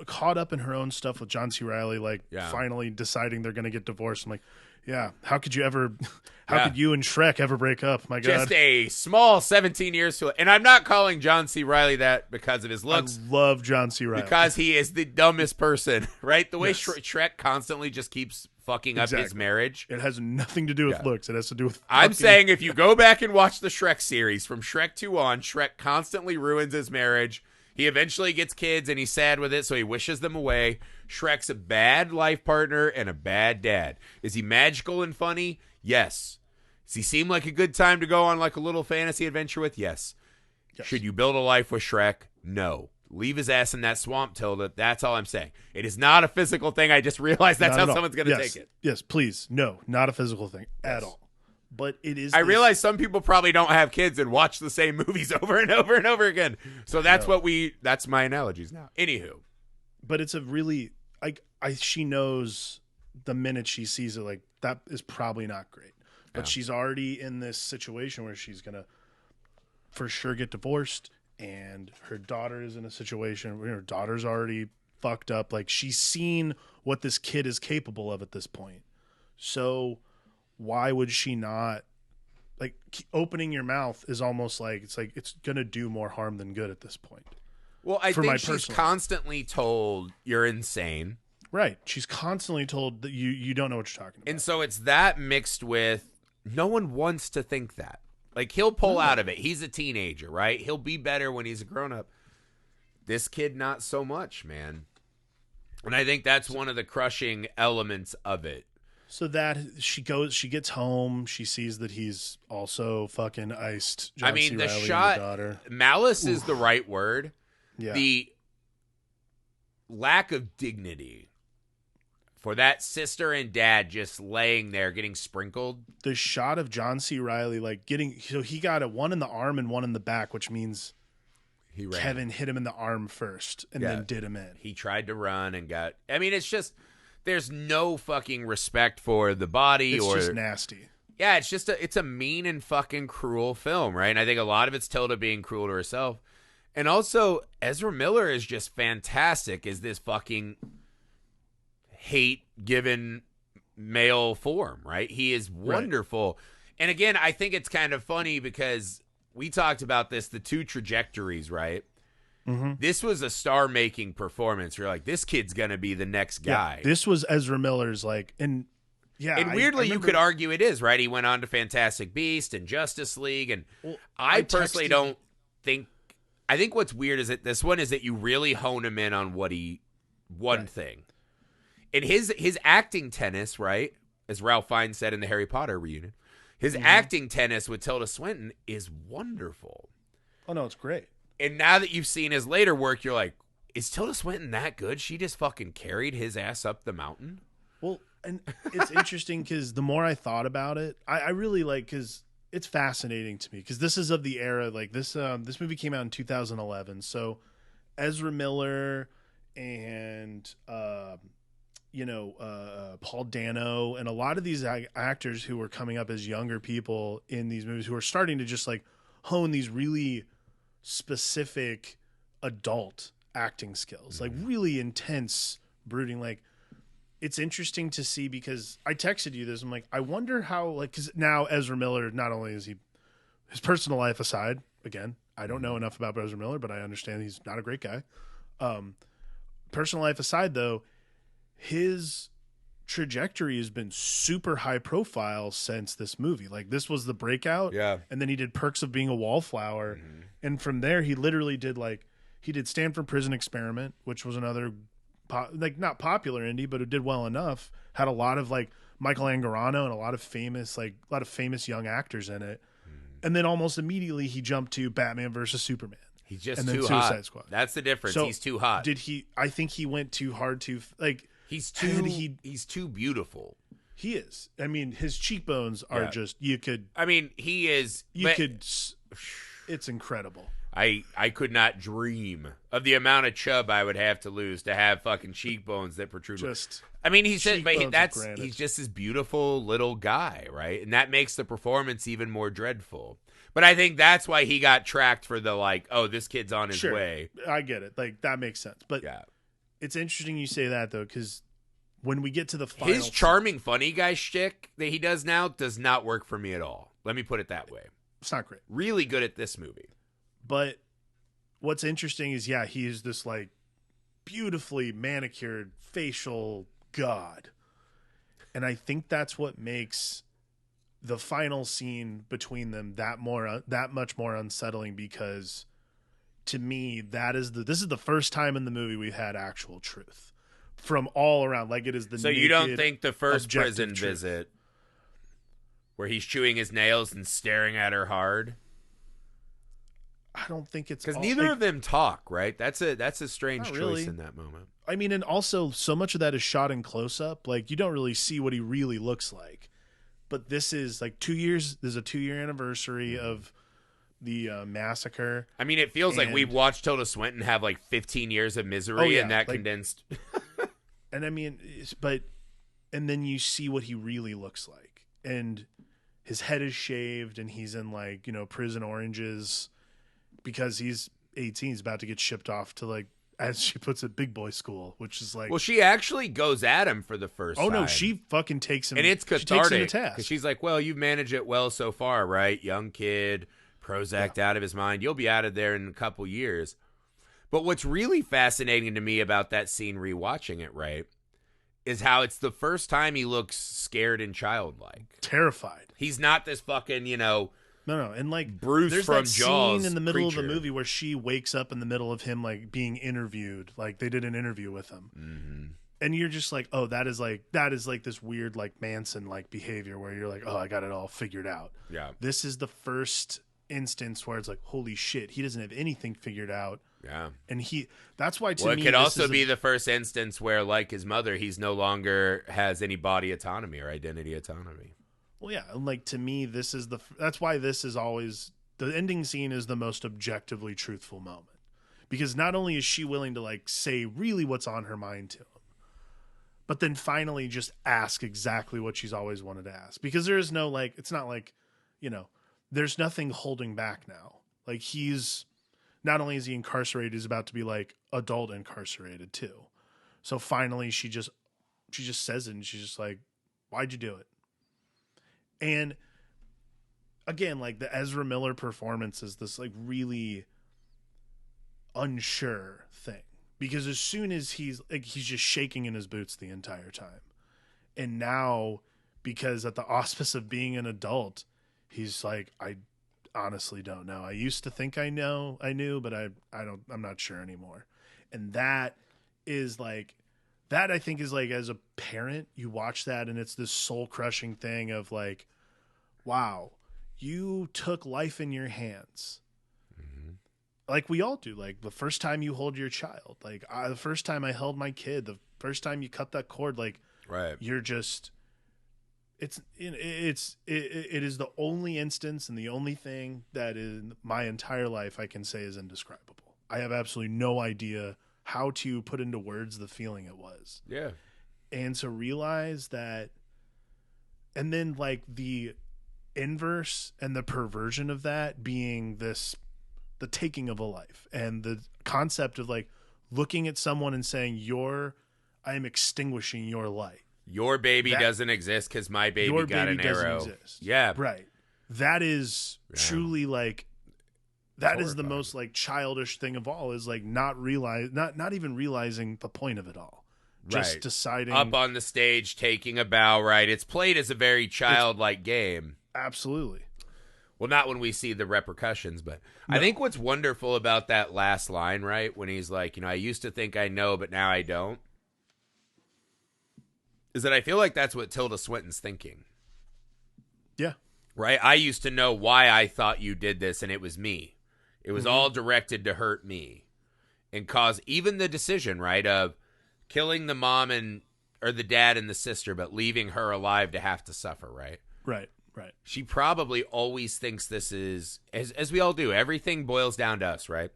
caught up in her own stuff with John C. Reilly, like finally deciding they're going to get divorced. I'm like, yeah, how could you and Shrek ever break up? My God. Just a small 17 years to it. And I'm not calling John C. Reilly that because of his looks. I love John C. Reilly. Because he is the dumbest person, right? The way Shrek constantly just keeps fucking up his marriage. It has nothing to do with looks. It has to do with I'm saying if you go back and watch the Shrek series, from Shrek 2 on, Shrek constantly ruins his marriage. He eventually gets kids and he's sad with it, so he wishes them away. Shrek's a bad life partner and a bad dad. Is he magical and funny? Yes. Does he seem like a good time to go on like a little fantasy adventure with? Yes. Should you build a life with Shrek? No. Leave his ass in that swamp, Tilda. That's all I'm saying. It is not a physical thing. I just realized that's how someone's going to take it. Yes, please. No, not a physical thing at all. But it is. I realize some people probably don't have kids and watch the same movies over and over and over again. So that's that's my analogies now. Anywho. But it's a really, she knows the minute she sees it, like, that is probably not great. But she's already in this situation where she's going to for sure get divorced. And her daughter is in a situation where her daughter's already fucked up. Like, she's seen what this kid is capable of at this point. So why would she not? Like, opening your mouth is almost like it's going to do more harm than good at this point. Well, I think she's constantly told you're insane. Right. She's constantly told that you don't know what you're talking about. And so it's that mixed with no one wants to think that. Like, he'll pull out of it. He's a teenager, right? He'll be better when he's a grown-up. This kid, not so much, man. And I think that's one of the crushing elements of it. So that she gets home, she sees that he's also fucking iced John C. the Reilly shot, and the daughter. Malice is the right word. Yeah. The lack of dignity for that sister and dad just laying there getting sprinkled. The shot of John C. Reilly, like, he got one in the arm and one in the back, which means Kevin hit him in the arm first and then did him in. He tried to run and it's just, there's no fucking respect for the body. It's just nasty. Yeah, it's a mean and fucking cruel film, right? And I think a lot of it's Tilda being cruel to herself. And also, Ezra Miller is just fantastic as this fucking hate-given male form, right? He is wonderful. Right. And again, I think it's kind of funny because we talked about this, the two trajectories, right? Mm-hmm. This was a star-making performance. You're like, this kid's going to be the next guy. Yeah, this was Ezra Miller's, like, and weirdly, you could argue it is, right? He went on to Fantastic Beast and Justice League, and I personally don't think... I think what's weird is that this one is that you really hone him in on one thing. And his acting tennis, right, as Ralph Fiennes said in the Harry Potter reunion, his acting tennis with Tilda Swinton is wonderful. Oh, no, it's great. And now that you've seen his later work, you're like, is Tilda Swinton that good? She just fucking carried his ass up the mountain? Well, and it's interesting because the more I thought about it, I really like, because it's fascinating to me, because this is of the era, like this movie came out in 2011. So Ezra Miller and... Paul Dano and a lot of these actors who were coming up as younger people in these movies who are starting to just like hone these really specific adult acting skills, like really intense brooding. Like, it's interesting to see, because I texted you this. I'm like, I wonder how, like, because now Ezra Miller, not only is he, his personal life aside, again, I don't know enough about Ezra Miller, but I understand he's not a great guy. Personal life aside, though, his trajectory has been super high profile since this movie. Like, this was the breakout. Yeah. And then he did Perks of Being a Wallflower. And from there, he literally did, like, he did Stanford Prison Experiment, which was another, like, not popular indie, but it did well enough. Had a lot of, like, Michael Angarano and a lot of famous young actors in it. And then almost immediately he jumped to Batman versus Superman. He's just and then too Suicide hot. Squad. That's the difference. So he's too hot. I think he went too hard to, like, he's too beautiful. He is. I mean, his cheekbones are just, he is. It's incredible. I could not dream of the amount of chub I would have to lose to have fucking cheekbones that protrude. He said, but he's just this beautiful little guy, right? And that makes the performance even more dreadful. But I think that's why he got tracked for the, like, oh, this kid's on his way. I get it. Like, that makes sense. But it's interesting you say that, though, because when we get to the final, his charming, funny guy shtick that he does now does not work for me at all. Let me put it that way. It's not great. Really good at this movie. But what's interesting is, he is this, like, beautifully manicured facial god. And I think that's what makes the final scene between them that much more unsettling, because to me, this is the first time in the movie we've had actual truth from all around. Like, it is the So you don't think the first prison visit where he's chewing his nails and staring at her hard? I don't think it's, because neither of them talk, right? That's a strange choice in that moment. I mean, and also so much of that is shot in close up. Like, you don't really see what he really looks like. But this is like 2 years. There's a 2-year anniversary of the massacre. I mean, it feels like we've watched Tilda Swinton have like 15 years of misery in that condensed. And I mean, and then you see what he really looks like, and his head is shaved, and he's in, like, prison oranges, because he's 18. He's about to get shipped off to, like, as she puts it, big boy school, which is like... Well, she actually goes at him for the first time. Oh, no, she fucking takes him... And it's cathartic, because she's like, well, you've managed it well so far, right? Young kid, Prozac out of his mind. You'll be out of there in a couple years. But what's really fascinating to me about that scene, rewatching it, right, is how it's the first time he looks scared and childlike. Terrified. He's not this fucking, No, and, like, Bruce there's from that Jaws scene in the middle creature of the movie where she wakes up in the middle of him, like, being interviewed. Like, they did an interview with him. Mm-hmm. And you're just like, oh, that is like this weird, like, Manson-like behavior where you're like, oh, I got it all figured out. Yeah. This is the first instance where it's like, holy shit, he doesn't have anything figured out. Yeah. And that's why, to me, it could also be the first instance where, like his mother, he's no longer has any body autonomy or identity autonomy. Well, yeah, and, like, to me, that's why this is always, the ending scene is the most objectively truthful moment, because not only is she willing to, like, say really what's on her mind to him, but then finally just ask exactly what she's always wanted to ask, because there is no, like, it's not like, there's nothing holding back now. Like, not only is he incarcerated, he's about to be, like, adult incarcerated too. So finally she just says it, and she's just like, why'd you do it? And again, like, the Ezra Miller performance is this, like, really unsure thing, because as soon as he's just shaking in his boots the entire time. And now, because at the auspice of being an adult, he's like, I honestly don't know. I used to think I knew, but I'm not sure anymore. And that is like, that I think is like, as a parent, you watch that and it's this soul crushing thing of like, wow, you took life in your hands. Mm-hmm. Like we all do. Like the first time you hold your child, like the first time I held my kid, the first time you cut that cord, like, right. You're just, it is the only instance and the only thing that in my entire life I can say is indescribable. I have absolutely no idea how to put into words the feeling it was. Yeah. And to realize that, and then like the inverse and the perversion of that being the taking of a life, and the concept of like looking at someone and saying, I am extinguishing your light. Your baby doesn't exist because my baby got an arrow. Doesn't exist. Yeah. Right. That is truly like, that is the most like childish thing of all, is like not even realizing the point of it all. Just deciding. Up on the stage, taking a bow, right? It's played as a very childlike game. Absolutely. Well, not when we see the repercussions, but no. I think what's wonderful about that last line, right? When he's like, I used to think I know, but now I don't. Is that I feel like that's what Tilda Swinton's thinking. Yeah. Right? I used to know why I thought you did this, and it was me. It was all directed to hurt me and cause even the decision, right, of killing the mom or the dad and the sister, but leaving her alive to have to suffer, right? Right. She probably always thinks this is, as we all do, everything boils down to us, right?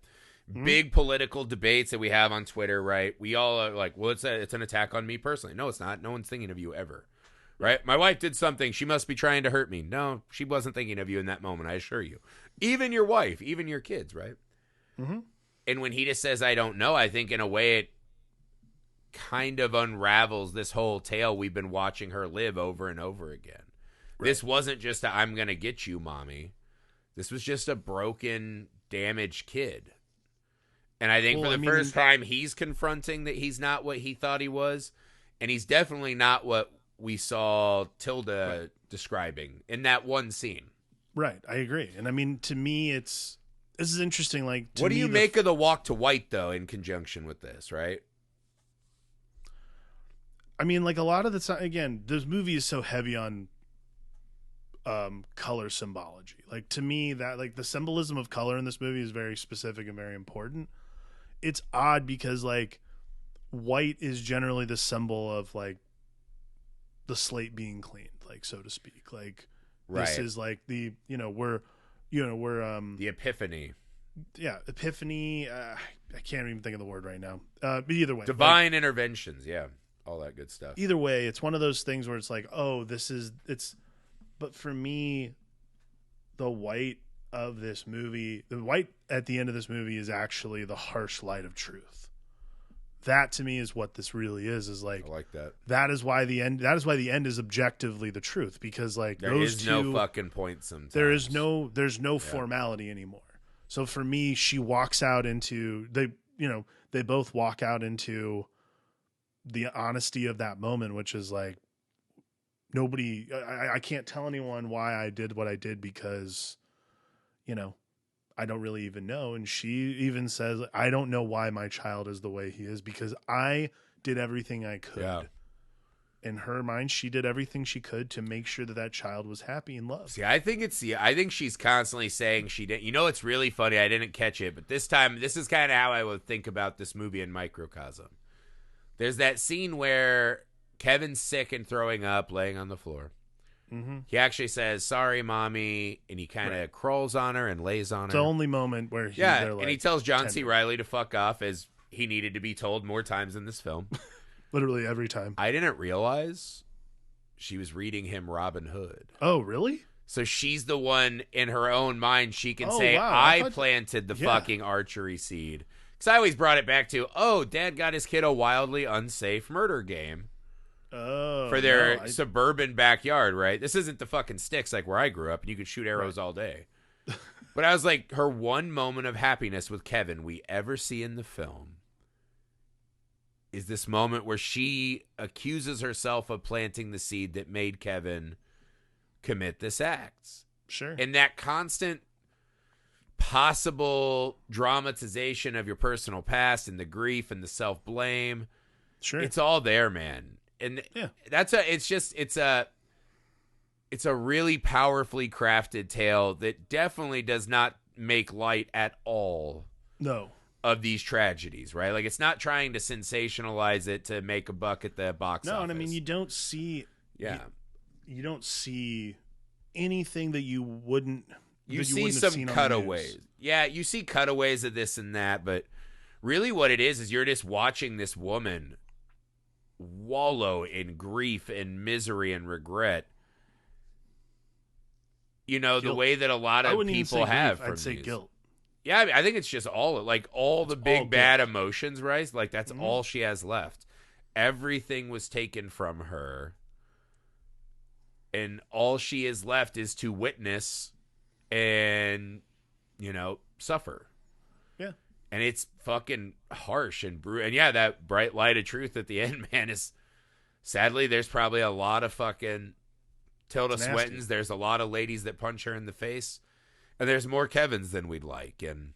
Big political debates that we have on Twitter, right? We all are like, well, it's an attack on me personally. No, it's not. No one's thinking of you ever, right? My wife did something. She must be trying to hurt me. No, she wasn't thinking of you in that moment, I assure you. Even your wife, even your kids, right? Mm-hmm. And when he just says, I don't know, I think in a way it kind of unravels this whole tale we've been watching her live over and over again. Right. This wasn't just a, I'm going to get you, mommy. This was just a broken, damaged kid. And I think for the first time, he's confronting that he's not what he thought he was. And he's definitely not what we saw Tilda describing in that one scene. Right. I agree. And I mean, to me, this is interesting. Like, what do you make of the walk to white, though, in conjunction with this, right? I mean, like a lot of the time, again, this movie is so heavy on color symbology. Like, to me, that like the symbolism of color in this movie is very specific and very important. It's odd because like white is generally the symbol of like the slate being cleaned, like, so to speak. Like, this is like the, we're the epiphany. Yeah. Epiphany. I can't even think of the word right now. But either way, divine interventions. Yeah. All that good stuff. Either way, it's one of those things where it's like, oh, but for me, the white of this movie, the white at the end of this movie is actually the harsh light of truth. That to me is what this really is like, I like that. That is why the end is objectively the truth, because like there is no fucking point sometimes. There's no formality anymore. So for me, she walks out into they both walk out into the honesty of that moment, which is like, I can't tell anyone why I did what I did because, I don't really even know. And she even says, I don't know why my child is the way he is because I did everything I could. Yeah. In her mind, she did everything she could to make sure that child was happy and loved. See, I think she's constantly saying she didn't. It's really funny. I didn't catch it, but this time, this is kind of how I would think about this movie in microcosm. There's that scene where Kevin's sick and throwing up, laying on the floor. Mm-hmm. He actually says, sorry, mommy, and he kind of crawls on her and lays on her. It's the only moment where and he tells John C. Reilly to fuck off, as he needed to be told more times in this film. Literally every time. I didn't realize she was reading him Robin Hood. Oh, really? So she's the one in her own mind. She can say, wow. I planted the fucking archery seed. Because I always brought it back to, dad got his kid a wildly unsafe murder game. For their suburban backyard, right? This isn't the fucking sticks like where I grew up and you could shoot arrows all day. But I was like, her one moment of happiness with Kevin we ever see in the film is this moment where she accuses herself of planting the seed that made Kevin commit this act. Sure. And that constant possible dramatization of your personal past and the grief and the self-blame. Sure. It's all there, man. And it's a really powerfully crafted tale that definitely does not make light at all of these tragedies, right? Like, it's not trying to sensationalize it to make a buck at the box office. No, and I mean, you don't see you don't see anything that you wouldn't see some cutaways. Yeah, you see cutaways of this and that, but really what it is you're just watching this woman wallow in grief and misery and regret. The way that a lot of people have. I'd say guilt. Yeah, I think it's just all the big bad emotions, right? Like that's all she has left. Everything was taken from her, and all she is left is to witness and, suffer. Yeah. And it's fucking harsh and brutal. And yeah, that bright light of truth at the end, man, is sadly, there's probably a lot of fucking Tilda Swintons. There's a lot of ladies that punch her in the face. And there's more Kevins than we'd like. And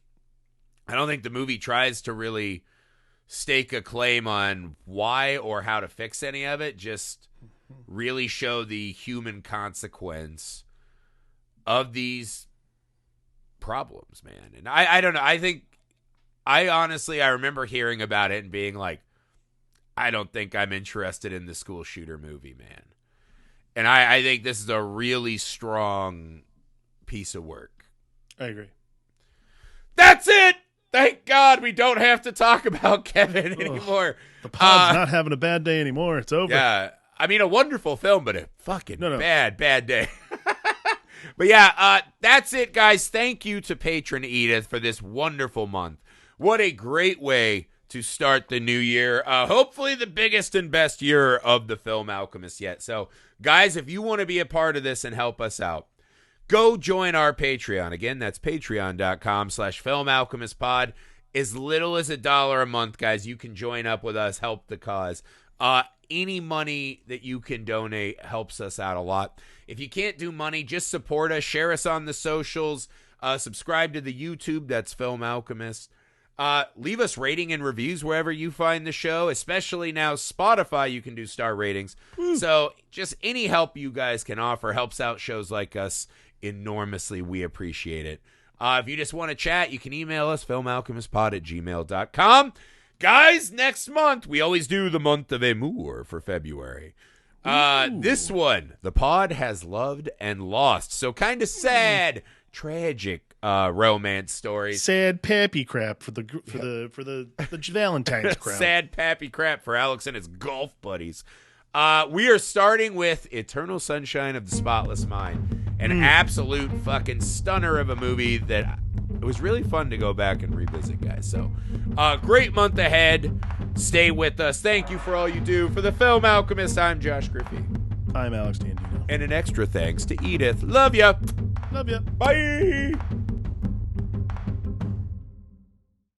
I don't think the movie tries to really stake a claim on why or how to fix any of it. Just really show the human consequence of these problems, man. And I don't know. I honestly remember hearing about it and being like, I don't think I'm interested in the school shooter movie, man. And I think this is a really strong piece of work. I agree. That's it. Thank God we don't have to talk about Kevin anymore. The pod's not having a bad day anymore. It's over. Yeah. I mean, a wonderful film, but a fucking bad day. But yeah, that's it, guys. Thank you to patron Edith for this wonderful month. What a great way to start the new year. Hopefully the biggest and best year of the Film Alchemist yet. So, guys, if you want to be a part of this and help us out, go join our Patreon. Again, that's patreon.com/filmalchemistpod. As little as $1 a month, guys, you can join up with us, help the cause. Any money that you can donate helps us out a lot. If you can't do money, just support us. Share us on the socials. Subscribe to the YouTube. That's Film Alchemist. Leave us rating and reviews wherever you find the show, especially now Spotify, you can do star ratings. So just any help you guys can offer helps out shows like us enormously. We appreciate it. If you just want to chat, you can email us, filmalchemistpod@gmail.com. Guys, next month, we always do the month of Amour for February. This one, the pod has loved and lost. So kind of sad, tragic romance stories. Sad pappy crap for the Valentine's crowd. Sad pappy crap for Alex and his golf buddies. We are starting with Eternal Sunshine of the Spotless Mind, an absolute fucking stunner of a movie that it was really fun to go back and revisit, guys. So, great month ahead. Stay with us. Thank you for all you do. For the Film Alchemist, I'm Josh Griffey. I'm Alex Dandino. And an extra thanks to Edith. Love ya. Love ya. Bye.